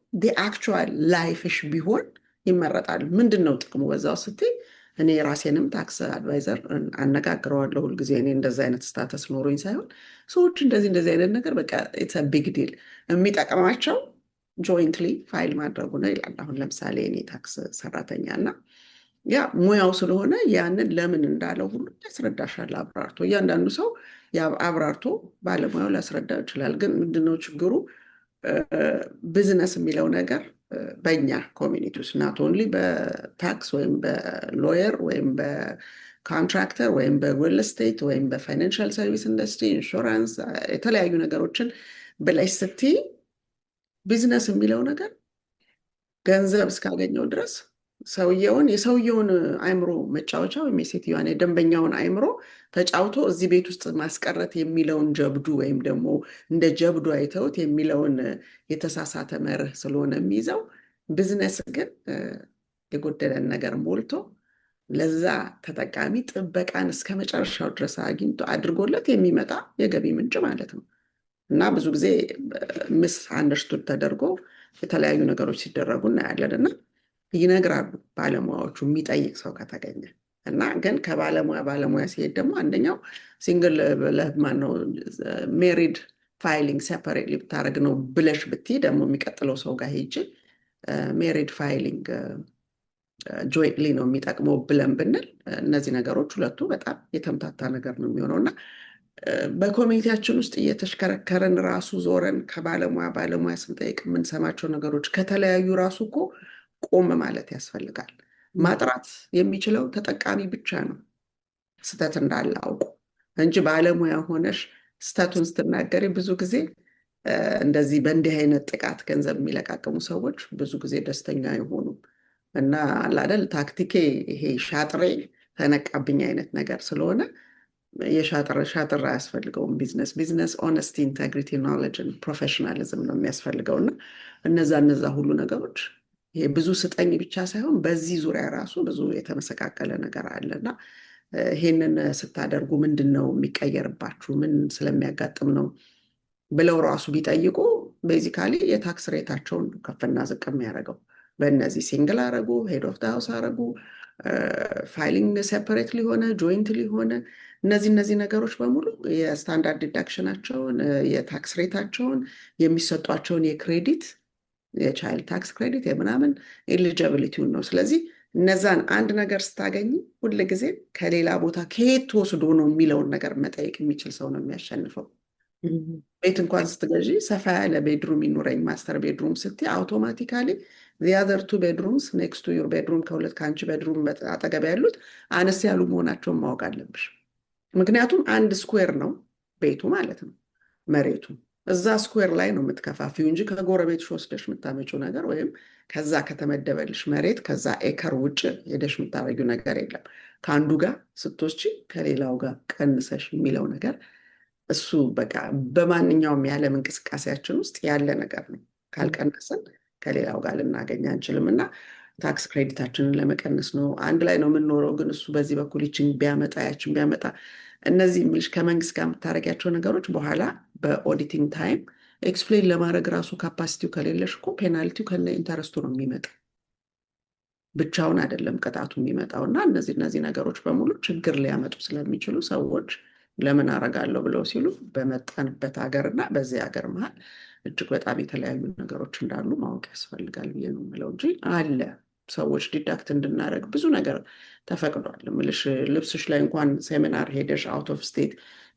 አክቹዋል ላይፍሽ ቢሆን ይመረጣል። ምንድን ነው ጥቅሙ በዛው ስትይ እኔ ራሴንም ታክስ አድቫይዘር አነጋግረዋለሁ ሁልጊዜ። እኔ እንደዚ አይነት ስታተስ ኖሮኝ ሳይሆን ሰዎች እንደዚህ አይነት ነገር በቃ ኢትስ ቢግ ዲል የሚጠቅማቸው ጆይንትሊ ፋይል ማድረጉ ነው ይላል። አሁን ለምሳሌ እኔ ታክስ ሰራተኛ እና ያ ሙያው ስለሆነ ያንን ለምን እንዳለው ሁሉ ያስረዳሻል አብራርቶ። እያንዳንዱ ሰው አብራርቶ ባለሙያው ሊያስረዳው ይችላል። ግን ምንድነው ችግሩ? ቢዝነስ የሚለው ነገር በእኛ ኮሚኒቲ ውስጥ ናት ኦንሊ በታክስ ወይም በሎየር ወይም በኮንትራክተር ወይም በሪል ስቴት ወይም በፋይናንሻል ሰርቪስ ኢንዱስትሪ፣ ኢንሹራንስ፣ የተለያዩ ነገሮችን ብለሽ ስትይ ቢዝነስ የሚለው ነገር ገንዘብ እስካገኘው ድረስ የሰውየውን አእምሮ መጫወቻ ወይም የሴትዮዋን የደንበኛውን አእምሮ ተጫውቶ እዚህ ቤት ውስጥ ማስቀረት የሚለውን ጀብዱ ወይም ደግሞ እንደ ጀብዱ አይተውት የሚለውን የተሳሳተ መርህ ስለሆነ የሚይዘው፣ ቢዝነስ ግን የጎደለን ነገር ሞልቶ ለዛ ተጠቃሚ ጥበቃን እስከ መጨረሻው ድረስ አግኝቶ አድርጎለት የሚመጣ የገቢ ምንጭ ማለት ነው። እና ብዙ ጊዜ ምስ አንደርስቱድ ተደርጎ የተለያዩ ነገሮች ሲደረጉ እናያለን። እና ይነግራሉ ባለሙያዎቹ የሚጠይቅ ሰው ከተገኘ። እና ግን ከባለሙያ ሲሄድ ደግሞ አንደኛው ሲንግል ማነው ሜሪድ ፋይሊንግ ሴፐሬትሊ ብታደረግ ነው ብለሽ ብትይ ደግሞ የሚቀጥለው ሰው ጋር ሄጅ ሜሪድ ፋይሊንግ ጆይንትሊ ነው የሚጠቅመው ብለን ብንል እነዚህ ነገሮች ሁለቱ በጣም የተምታታ ነገር ነው የሚሆነው። እና በኮሚኒቲያችን ውስጥ እየተሽከረከረን ራሱ ዞረን ባለሙያ ስንጠይቅ የምንሰማቸው ነገሮች ከተለያዩ ራሱ እኮ ቆም ማለት ያስፈልጋል። ማጥራት የሚችለው ተጠቃሚ ብቻ ነው ስተት እንዳለ አውቁ እንጂ ባለሙያ ሆነሽ ስተቱን ስትናገሪ ብዙ ጊዜ እንደዚህ በእንዲህ አይነት ጥቃት ገንዘብ የሚለቃቅሙ ሰዎች ብዙ ጊዜ ደስተኛ አይሆኑም። እና አላደል ታክቲኬ ይሄ ሻጥሬ ተነቃብኝ አይነት ነገር ስለሆነ የሻጥር አያስፈልገውም። ቢዝነስ ኦነስቲ፣ ኢንቴግሪቲ፣ ኖሌጅ፣ ፕሮፌሽናሊዝም ነው የሚያስፈልገው። እና እነዛ ሁሉ ነገሮች ይሄ ብዙ ስጠኝ ብቻ ሳይሆን በዚህ ዙሪያ ራሱ ብዙ የተመሰቃቀለ ነገር አለና ይሄንን ስታደርጉ ምንድን ነው የሚቀየርባችሁ፣ ምን ስለሚያጋጥም ነው ብለው ራሱ ቢጠይቁ ቤዚካሊ የታክስ ሬታቸውን ከፍና ዝቅ የሚያደርገው በእነዚህ ሲንግል አረጉ፣ ሄድ ኦፍ ሃውስ አረጉ፣ ፋይሊንግ ሴፐሬት ሊሆነ ጆይንት ሊሆነ እነዚህ ነገሮች በሙሉ የስታንዳርድ ዲዳክሽናቸውን የታክስ ሬታቸውን የሚሰጧቸውን የክሬዲት የቻይልድ ታክስ ክሬዲት የምናምን ኤሊጂቢሊቲውን ነው። ስለዚህ እነዛን አንድ ነገር ስታገኝ ሁል ጊዜ ከሌላ ቦታ ከየት ተወስዶ ነው የሚለውን ነገር መጠየቅ የሚችል ሰው ነው የሚያሸንፈው። ቤት እንኳን ስትገዢ ሰፋ ያለ ቤድሩም ይኑረኝ ማስተር ቤድሩም ስትይ አውቶማቲካሊ the other two bedrooms next to your bedroom ከአንቺ ቤድሩም አጠገብ ያሉት አነስ ያሉ መሆናቸውን ማወቅ አለብሽ። ምክንያቱም አንድ ስኩዌር ነው ቤቱ ማለት ነው መሬቱ እዛ ስኩዌር ላይ ነው የምትከፋፊው እንጂ ከጎረቤትሽ ወስደሽ የምታመጪው ነገር ወይም ከዛ ከተመደበልሽ መሬት ከዛ ኤከር ውጭ ሄደሽ የምታረጊው ነገር የለም። ከአንዱ ጋር ስትወስጂ ከሌላው ጋር ቀንሰሽ የሚለው ነገር እሱ በቃ በማንኛውም የዓለም እንቅስቃሴያችን ውስጥ ያለ ነገር ነው። ካልቀነስን ከሌላው ጋር ልናገኝ አንችልም። እና ታክስ ክሬዲታችንን ለመቀነስ ነው። አንድ ላይ ነው የምንኖረው፣ ግን እሱ በዚህ በኩል ይችን ቢያመጣ ያችን ቢያመጣ እነዚህ ምልሽ ከመንግስት ጋር የምታደርጊያቸው ነገሮች በኋላ በኦዲቲንግ ታይም ኤክስፕሌን ለማድረግ ራሱ ካፓሲቲው ከሌለሽ እኮ ፔናልቲው ከነ ኢንተረስቱ ነው የሚመጣው፣ ብቻውን አይደለም ቅጣቱ የሚመጣው። እና እነዚህ ነገሮች በሙሉ ችግር ሊያመጡ ስለሚችሉ ሰዎች ለምን አረጋለሁ ብለው ሲሉ በመጣንበት ሀገር እና በዚህ ሀገር መሀል እጅግ በጣም የተለያዩ ነገሮች እንዳሉ ማወቅ ያስፈልጋል ብዬ ነው የምለው እንጂ አለ ሰዎች ዲዳክት እንድናደርግ ብዙ ነገር ተፈቅዷል። ምልሽ ልብስሽ ላይ እንኳን ሴሚናር ሄደሽ አውት ኦፍ ስቴት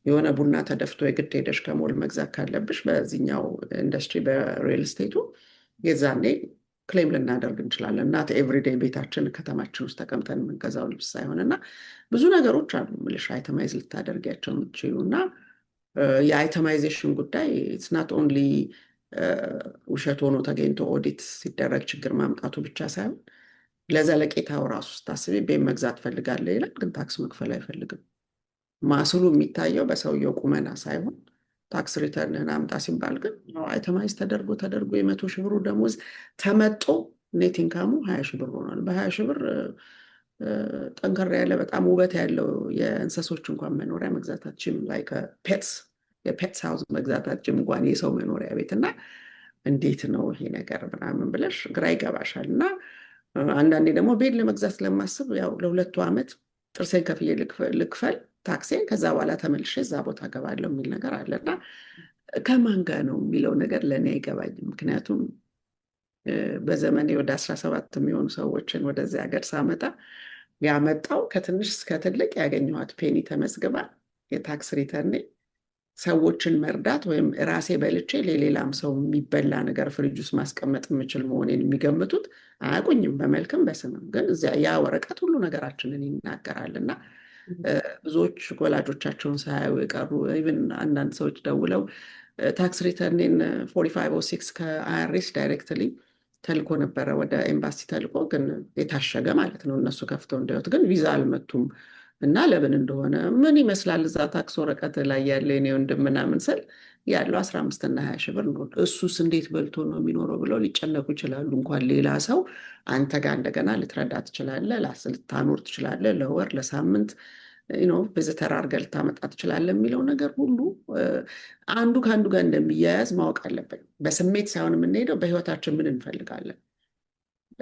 የሆነ ቡና ተደፍቶ የግድ ሄደሽ ከሞል መግዛት ካለብሽ በዚህኛው ኢንዱስትሪ በሪል ስቴቱ የዛኔ ክሌም ልናደርግ እንችላለን። እናት ኤቭሪዴይ ቤታችን ከተማችን ውስጥ ተቀምጠን የምንገዛው ልብስ ሳይሆን እና ብዙ ነገሮች አሉ ምልሽ አይተማይዝ ልታደርጊያቸው የምትችሉ። እና የአይተማይዜሽን ጉዳይ ኢትስ ናት ኦንሊ ውሸት ሆኖ ተገኝቶ ኦዲት ሲደረግ ችግር ማምጣቱ ብቻ ሳይሆን ለዘለቄታው ራሱ ስታስቢ ቤት መግዛት ፈልጋለሁ ይላል፣ ግን ታክስ መክፈል አይፈልግም። ማስሉ የሚታየው በሰውየው ቁመና ሳይሆን ታክስ ሪተርንህን አምጣ ሲባል ግን አይተማይዝ ተደርጎ 100 ሺህ ብሩ ደሞዝ ተመጦ ኔት ኢንካሙ 20 ሺህ ብር ሆኗል። በ20 ሺህ ብር ጠንከር ያለ በጣም ውበት ያለው የእንሰሶች እንኳን መኖሪያ መግዛታችን ላይ የፔትስ ሃውስ መግዛታችን እንኳን የሰው መኖሪያ ቤት እና እንዴት ነው ይሄ ነገር ምናምን ብለሽ ግራ ይገባሻል። እና አንዳንዴ ደግሞ ቤት ለመግዛት ስለማስብ ያው ለ2 ዓመት ጥርሴን ከፍዬ ልክፈል ታክሴን ከዛ በኋላ ተመልሼ እዛ ቦታ ገባለሁ የሚል ነገር አለና ከማን ጋር ነው የሚለው ነገር ለእኔ አይገባኝም። ምክንያቱም በዘመኔ ወደ 17 የሚሆኑ ሰዎችን ወደዚህ ሀገር ሳመጣ ያመጣው ከትንሽ እስከ ትልቅ ያገኘኋት ፔኒ ተመዝግባ የታክስ ሪተርኔ ሰዎችን መርዳት ወይም ራሴ በልቼ ለሌላም ሰው የሚበላ ነገር ፍሪጅ ውስጥ ማስቀመጥ የምችል መሆኔን የሚገምቱት አያውቁኝም፣ በመልክም በስምም። ግን እዚያ ያ ወረቀት ሁሉ ነገራችንን ይናገራል። እና ብዙዎች ወላጆቻቸውን ሳያዩ የቀሩ ኢቭን አንዳንድ ሰዎች ደውለው ታክስ ሪተርኔን 4506 ከአይአርኤስ ዳይሬክትሊ ተልኮ ነበረ ወደ ኤምባሲ ተልኮ፣ ግን የታሸገ ማለት ነው እነሱ ከፍተው እንዲያዩት፣ ግን ቪዛ አልመቱም እና ለምን እንደሆነ ምን ይመስላል እዛ ታክስ ወረቀት ላይ ያለ የኔ ወንድም ምናምን ስል ያለው 15 እና 20 ሺህ ብር ነው። እሱስ እንዴት በልቶ ነው የሚኖረው ብለው ሊጨነቁ ይችላሉ። እንኳን ሌላ ሰው አንተ ጋር እንደገና ልትረዳ ትችላለህ፣ ልታኖር ትችላለህ፣ ለወር ለሳምንት ቪዚተር አድርገህ ልታመጣ ትችላለህ የሚለው ነገር ሁሉ አንዱ ከአንዱ ጋር እንደሚያያዝ ማወቅ አለብን። በስሜት ሳይሆን የምንሄደው በህይወታችን ምን እንፈልጋለን፣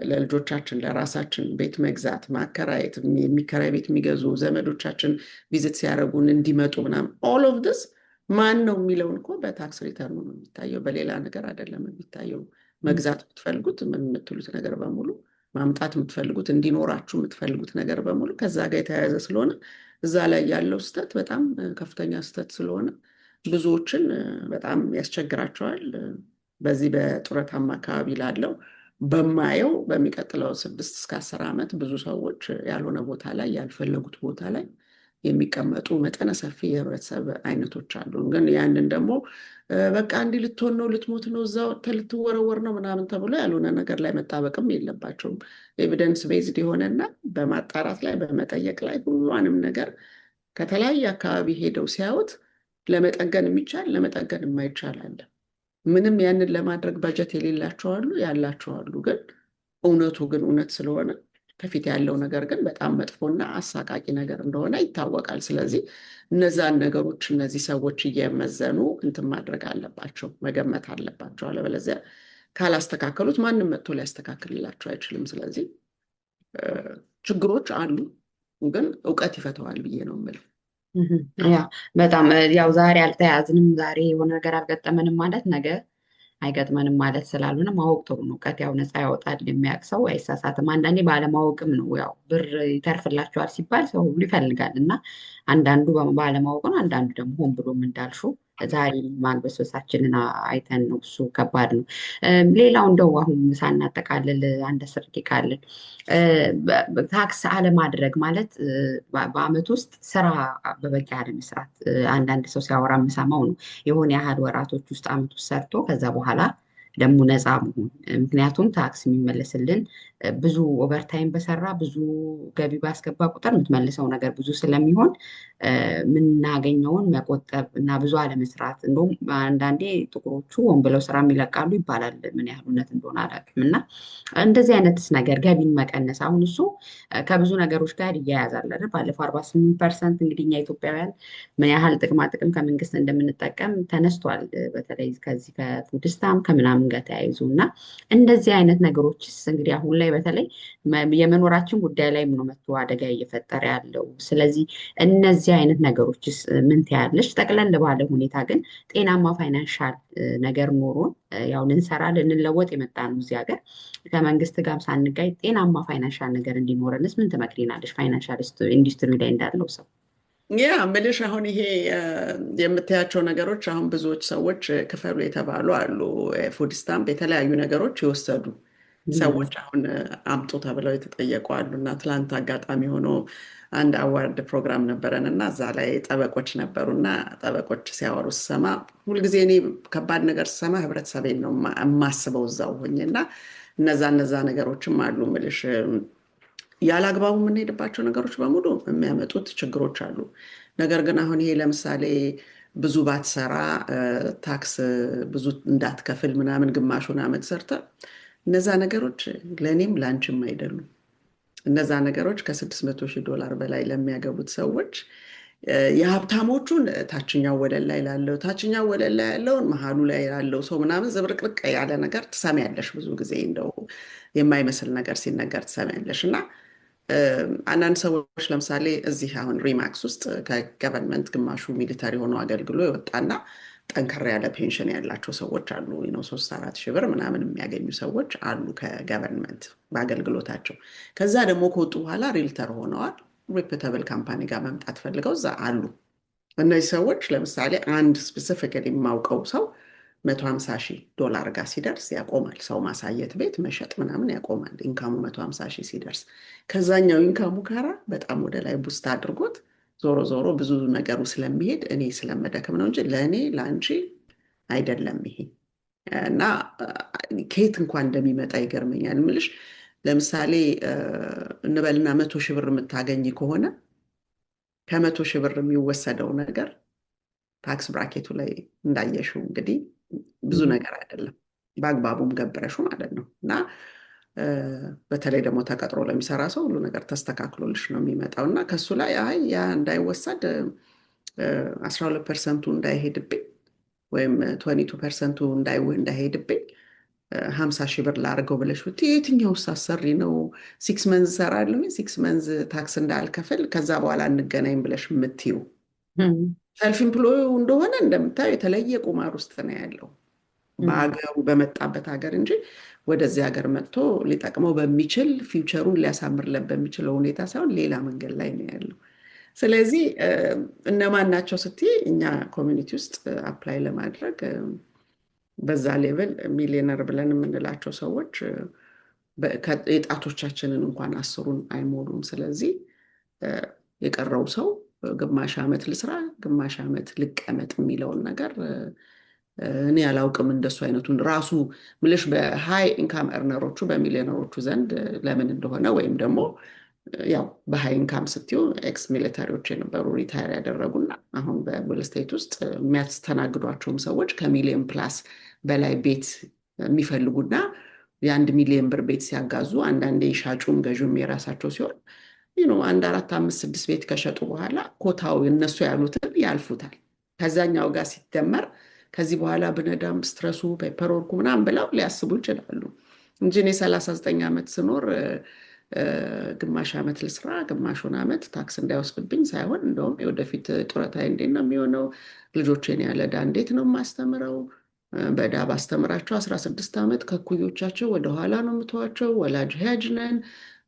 ለልጆቻችን ለራሳችን ቤት መግዛት፣ ማከራየት፣ የሚከራይ ቤት የሚገዙ ዘመዶቻችን ቪዚት ሲያደርጉን እንዲመጡ ምናምን ኦል ኦፍ ዲስ ማን ነው የሚለውን እኮ በታክስ ሪተርኑ ነው የሚታየው፣ በሌላ ነገር አይደለም የሚታየው። መግዛት የምትፈልጉት የምትሉት ነገር በሙሉ ማምጣት የምትፈልጉት እንዲኖራችሁ የምትፈልጉት ነገር በሙሉ ከዛ ጋር የተያያዘ ስለሆነ እዛ ላይ ያለው ስህተት በጣም ከፍተኛ ስህተት ስለሆነ ብዙዎችን በጣም ያስቸግራቸዋል። በዚህ በጡረታማ አካባቢ ላለው በማየው በሚቀጥለው 6 እስከ 10 ዓመት ብዙ ሰዎች ያልሆነ ቦታ ላይ ያልፈለጉት ቦታ ላይ የሚቀመጡ መጠነ ሰፊ የህብረተሰብ አይነቶች አሉ። ግን ያንን ደግሞ በቃ እንዲህ ልትሆን ነው ልትሞት ነው እዛው ልትወረወር ነው ምናምን ተብሎ ያልሆነ ነገር ላይ መጣበቅም የለባቸውም። ኤቪደንስ ቤዝድ የሆነና በማጣራት ላይ በመጠየቅ ላይ ሁሏንም ነገር ከተለያየ አካባቢ ሄደው ሲያዩት ለመጠገን የሚቻል ለመጠገን የማይቻል አለ። ምንም ያንን ለማድረግ በጀት የሌላቸው አሉ፣ ያላቸው አሉ። ግን እውነቱ ግን እውነት ስለሆነ ከፊት ያለው ነገር ግን በጣም መጥፎና አሳቃቂ ነገር እንደሆነ ይታወቃል። ስለዚህ እነዛን ነገሮች እነዚህ ሰዎች እየመዘኑ እንትን ማድረግ አለባቸው፣ መገመት አለባቸው። አለበለዚያ ካላስተካከሉት ማንም መጥቶ ሊያስተካክልላቸው አይችልም። ስለዚህ ችግሮች አሉ፣ ግን እውቀት ይፈተዋል ብዬ ነው የምለው። ያ በጣም ያው ዛሬ አልተያዝንም፣ ዛሬ የሆነ ነገር አልገጠመንም ማለት ነገ አይገጥመንም ማለት ስላልሆነ ማወቅ ጥሩ ነው። እውቀት ያው ነፃ ያወጣል፣ የሚያውቅ ሰው አይሳሳትም። አንዳንዴ ባለማወቅም ነው ያው ብር ይተርፍላቸዋል ሲባል ሰው ሁሉ ይፈልጋል እና አንዳንዱ ባለማወቅ ነው፣ አንዳንዱ ደግሞ ሆን ብሎም እንዳልሹ ዛሬ ማልበስበሳችንን አይተን ነው። እሱ ከባድ ነው። ሌላው እንደው አሁን ሳናጠቃልል አንድ 10 ደቂቃ አለን። ታክስ አለማድረግ ማለት በአመት ውስጥ ስራ በበቂ አለመስራት። አንዳንድ ሰው ሲያወራ የምሰማው ነው የሆነ ያህል ወራቶች ውስጥ አመት ውስጥ ሰርቶ ከዛ በኋላ ደግሞ ነፃ መሆን። ምክንያቱም ታክስ የሚመለስልን ብዙ ኦቨርታይም በሰራ ብዙ ገቢ ባስገባ ቁጥር የምትመልሰው ነገር ብዙ ስለሚሆን የምናገኘውን መቆጠብ እና ብዙ አለመስራት። እንደውም አንዳንዴ ጥቁሮቹ ሆን ብለው ስራ ይለቃሉ ይባላል። ምን ያህል እውነት እንደሆነ አላውቅም። እና እንደዚህ አይነትስ ነገር ገቢን መቀነስ አሁን እሱ ከብዙ ነገሮች ጋር ይያያዛል አይደል? ባለፈው 48% እንግዲህ እኛ ኢትዮጵያውያን ምን ያህል ጥቅማ ጥቅም ከመንግስት እንደምንጠቀም ተነስቷል። በተለይ ከዚህ ከፉድ ስታምፕ ከምናምን ጋር ተያይዞ እና እንደዚህ አይነት ነገሮችስ እንግዲህ አሁን ላይ በተለይ የመኖራችን ጉዳይ ላይ ነው መጥቶ አደጋ እየፈጠረ ያለው። ስለዚህ እነዚህ አይነት ነገሮችስ ምን ትያለሽ? ጠቅለል ባለ ሁኔታ ግን ጤናማ ፋይናንሻል ነገር ኖሮን ያው ልንሰራ ልንለወጥ የመጣ ነው እዚህ ሀገር ከመንግስት ጋር ሳንጋይ ጤናማ ፋይናንሻል ነገር እንዲኖረንስ ምን ትመክሪናለሽ? ፋይናንሻል ኢንዱስትሪ ላይ እንዳለው ሰው ያ ምልሽ አሁን ይሄ የምታያቸው ነገሮች አሁን ብዙዎች ሰዎች ክፈሉ የተባሉ አሉ። ፉድ ስታምፕ የተለያዩ ነገሮች የወሰዱ ሰዎች አሁን አምጡ ተብለው የተጠየቁ አሉ። እና ትላንት አጋጣሚ ሆኖ አንድ አዋርድ ፕሮግራም ነበረን እና እዛ ላይ ጠበቆች ነበሩ እና ጠበቆች ሲያወሩ ስሰማ ሁልጊዜ እኔ ከባድ ነገር ስሰማ ህብረተሰቤን ነው የማስበው እዛው ሆኜ እና እነዛ ነገሮችም አሉ ምልሽ ያለ አግባቡ የምንሄድባቸው ነገሮች በሙሉ የሚያመጡት ችግሮች አሉ። ነገር ግን አሁን ይሄ ለምሳሌ ብዙ ባትሰራ ታክስ ብዙ እንዳትከፍል ምናምን ግማሹን አመት ሰርተ እነዛ ነገሮች ለእኔም ለአንቺም አይደሉም። እነዛ ነገሮች ከ$600,000 በላይ ለሚያገቡት ሰዎች የሀብታሞቹን ታችኛው ወለል ላይ ላለው ታችኛው ወለል ላይ ያለውን መሀሉ ላይ ያለው ሰው ምናምን ዝብርቅርቅ ያለ ነገር ትሰሚያለሽ። ብዙ ጊዜ እንደው የማይመስል ነገር ሲነገር ትሰሚያለሽ። እና አንዳንድ ሰዎች ለምሳሌ እዚህ አሁን ሪማክስ ውስጥ ከገቨርንመንት ግማሹ ሚሊተሪ ሆኖ አገልግሎ የወጣና ጠንከር ያለ ፔንሽን ያላቸው ሰዎች አሉ። 3-4 ሺህ ብር ምናምን የሚያገኙ ሰዎች አሉ ከገቨርንመንት በአገልግሎታቸው። ከዛ ደግሞ ከወጡ በኋላ ሪልተር ሆነዋል። ሪፕተብል ካምፓኒ ጋር መምጣት ፈልገው እዛ አሉ። እነዚህ ሰዎች ለምሳሌ አንድ ስፔሲፊካሊ የማውቀው ሰው $150,000 ጋር ሲደርስ ያቆማል። ሰው ማሳየት ቤት መሸጥ ምናምን ያቆማል። ኢንካሙ $150,000 ሲደርስ ከዛኛው ኢንካሙ ጋራ በጣም ወደ ላይ ቡስት አድርጎት ዞሮ ዞሮ ብዙ ነገሩ ስለሚሄድ እኔ ስለመደከም ነው እንጂ ለእኔ ለአንቺ አይደለም ይሄ። እና ከየት እንኳን እንደሚመጣ ይገርመኛል ምልሽ። ለምሳሌ እንበልና 100,000 ብር የምታገኝ ከሆነ ከ100,000 ብር የሚወሰደው ነገር ታክስ ብራኬቱ ላይ እንዳየሽው እንግዲህ ብዙ ነገር አይደለም። በአግባቡም ገብረሹ ማለት ነው። እና በተለይ ደግሞ ተቀጥሮ ለሚሰራ ሰው ሁሉ ነገር ተስተካክሎልሽ ነው የሚመጣው እና ከሱ ላይ አይ ያ እንዳይወሰድ 12% እንዳይሄድብኝ ወይም 22% እንዳይሄድብኝ 50,000 ብር ላድርገው ብለሽ ብትይ የትኛውስ አሰሪ ነው 6 መንዝ እሰራለሁ 6 መንዝ ታክስ እንዳልከፍል ከዛ በኋላ እንገናኝ ብለሽ የምትይው? ሰልፍ ኢምፕሎይ እንደሆነ እንደምታየው የተለየ ቁማር ውስጥ ነው ያለው በሀገሩ በመጣበት ሀገር እንጂ ወደዚህ ሀገር መጥቶ ሊጠቅመው በሚችል ፊውቸሩን ሊያሳምርለት በሚችለው ሁኔታ ሳይሆን ሌላ መንገድ ላይ ነው ያለው። ስለዚህ እነማን ናቸው ስትይ እኛ ኮሚኒቲ ውስጥ አፕላይ ለማድረግ በዛ ሌቭል ሚሊዮነር ብለን የምንላቸው ሰዎች የጣቶቻችንን እንኳን 10ሩን አይሞሉም። ስለዚህ የቀረው ሰው ግማሽ ዓመት ልስራ ግማሽ ዓመት ልቀመጥ የሚለውን ነገር እኔ አላውቅም። እንደሱ አይነቱን ራሱ ምልሽ በሃይ ኢንካም እርነሮቹ በሚሊዮነሮቹ ዘንድ ለምን እንደሆነ ወይም ደግሞ ያው በሃይ ኢንካም ስትዩ ኤክስ ሚሊታሪዎች የነበሩ ሪታየር ያደረጉና አሁን በሪል ስቴት ውስጥ የሚያስተናግዷቸውም ሰዎች ከሚሊዮን ፕላስ በላይ ቤት የሚፈልጉና የ1 ሚሊዮን ብር ቤት ሲያጋዙ አንዳንዴ ሻጩም ገዥም የራሳቸው ሲሆን አንድ 4 5 6 ቤት ከሸጡ በኋላ ኮታው እነሱ ያሉትን ያልፉታል። ከዛኛው ጋር ሲደመር ከዚህ በኋላ ብነዳም ስትረሱ ፔፐርወርኩ ምናምን ብለው ሊያስቡ ይችላሉ እንጂ እኔ 39 ዓመት ስኖር ግማሽ ዓመት ልስራ ግማሹን ዓመት ታክስ እንዳይወስድብኝ ሳይሆን እንደውም የወደፊት ጡረታዬ እንዴት ነው የሚሆነው፣ ልጆቼን ያለ ዕዳ እንዴት ነው የማስተምረው፣ በዕዳ ባስተምራቸው 16 ዓመት ከኩዮቻቸው ወደኋላ ነው የምተዋቸው፣ ወላጅ ሂያጅ ነን፣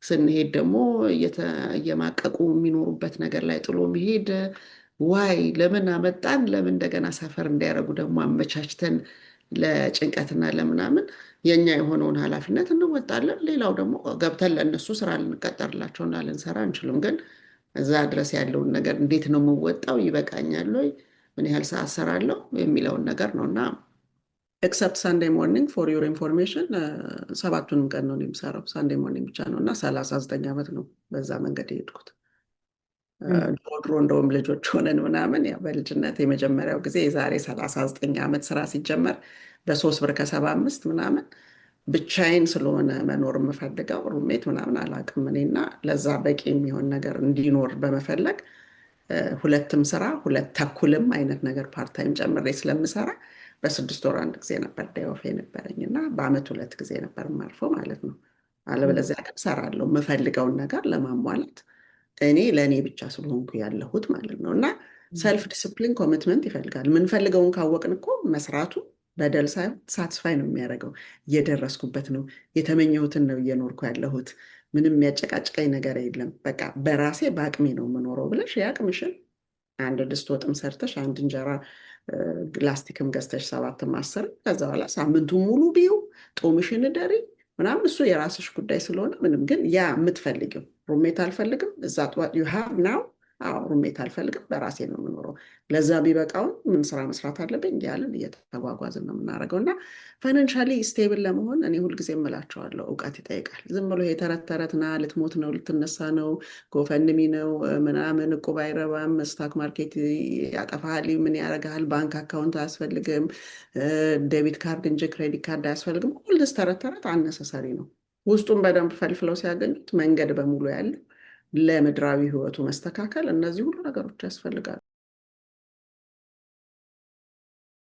ስንሄድ ደግሞ እየማቀቁ የሚኖሩበት ነገር ላይ ጥሎ መሄድ ዋይ ለምን አመጣን፣ ለምን እንደገና ሰፈር እንዲያደርጉ ደግሞ አመቻችተን ለጭንቀትና ለምናምን የኛ የሆነውን ኃላፊነት እንወጣለን። ሌላው ደግሞ ገብተን ለእነሱ ስራ ልንቀጠርላቸውና ልንሰራ አንችልም። ግን እዛ ድረስ ያለውን ነገር እንዴት ነው የምወጣው፣ ይበቃኛል ወይ፣ ምን ያህል ሰዓት ሰራለሁ የሚለውን ነገር ነው። እና ኤክሰፕት ሳንዴ ሞርኒንግ ፎር ዩር ኢንፎርሜሽን 7ቱንም ቀን ነው የምሰራው። ሳንዴ ሞርኒንግ ብቻ ነው እና 39 ዓመት ነው በዛ መንገድ የሄድኩት። ድሮ እንደውም ልጆች ሆነን ምናምን ያው በልጅነት የመጀመሪያው ጊዜ የዛሬ 39 ዓመት ስራ ሲጀመር በ3 ብር ከ75 ምናምን ብቻዬን ስለሆነ መኖር የምፈልገው ሩሜት ምናምን አላውቅም እኔና ለዛ በቂ የሚሆን ነገር እንዲኖር በመፈለግ 2ም ስራ 2 ተኩልም አይነት ነገር ፓርታይም ጨምሬ ስለምሰራ በ6 ወር 1 ጊዜ ነበር ዴይ ኦፍ የነበረኝ እና በአመት 2 ጊዜ ነበር የማርፈው ማለት ነው። አለበለዚያ ግን እሰራለሁ የምፈልገውን ነገር ለማሟላት እኔ ለእኔ ብቻ ስለሆንኩ ያለሁት ማለት ነው። እና ሰልፍ ዲስፕሊን ኮሚትመንት ይፈልጋል። የምንፈልገውን ካወቅን እኮ መስራቱ በደል ሳይሆን ሳትስፋይ ነው የሚያደርገው። እየደረስኩበት ነው፣ የተመኘሁትን ነው እየኖርኩ ያለሁት፣ ምንም የሚያጨቃጭቀኝ ነገር የለም፣ በቃ በራሴ በአቅሜ ነው የምኖረው ብለሽ የአቅምሽን አንድ ድስት ወጥም ሰርተሽ አንድ እንጀራ ላስቲክም ገዝተሽ 7ም 10ም ከዛ በኋላ ሳምንቱን ሙሉ ቢዩ ጦምሽን ደሪ ምናምን እሱ የራስሽ ጉዳይ ስለሆነ ምንም። ግን ያ የምትፈልጊው ሩሜት አልፈልግም እዛ ዋት ዩ ሃቭ ናው ሩሜት አልፈልግም በራሴ ነው የምኖረው፣ ለዛ ቢበቃውን ምን ስራ መስራት አለብኝ እያልን እየተጓጓዝን ነው የምናደርገው። እና ፋይናንሻሊ ስቴብል ለመሆን እኔ ሁልጊዜ እምላቸዋለሁ እውቀት ይጠይቃል። ዝም ብሎ የተረት ተረት ና ልትሞት ነው ልትነሳ ነው ጎፈንድሚ ነው ምናምን እቁብ አይረባም ስታክ ማርኬት ያጠፋል ምን ያደርግሃል ባንክ አካውንት አያስፈልግም ዴቢት ካርድ እንጂ ክሬዲት ካርድ አያስፈልግም ሁልስ ተረት ተረት አነሰሰሪ ነው። ውስጡን በደንብ ፈልፍለው ሲያገኙት መንገድ በሙሉ ያለው ለምድራዊ ህይወቱ መስተካከል እነዚህ ሁሉ ነገሮች ያስፈልጋሉ።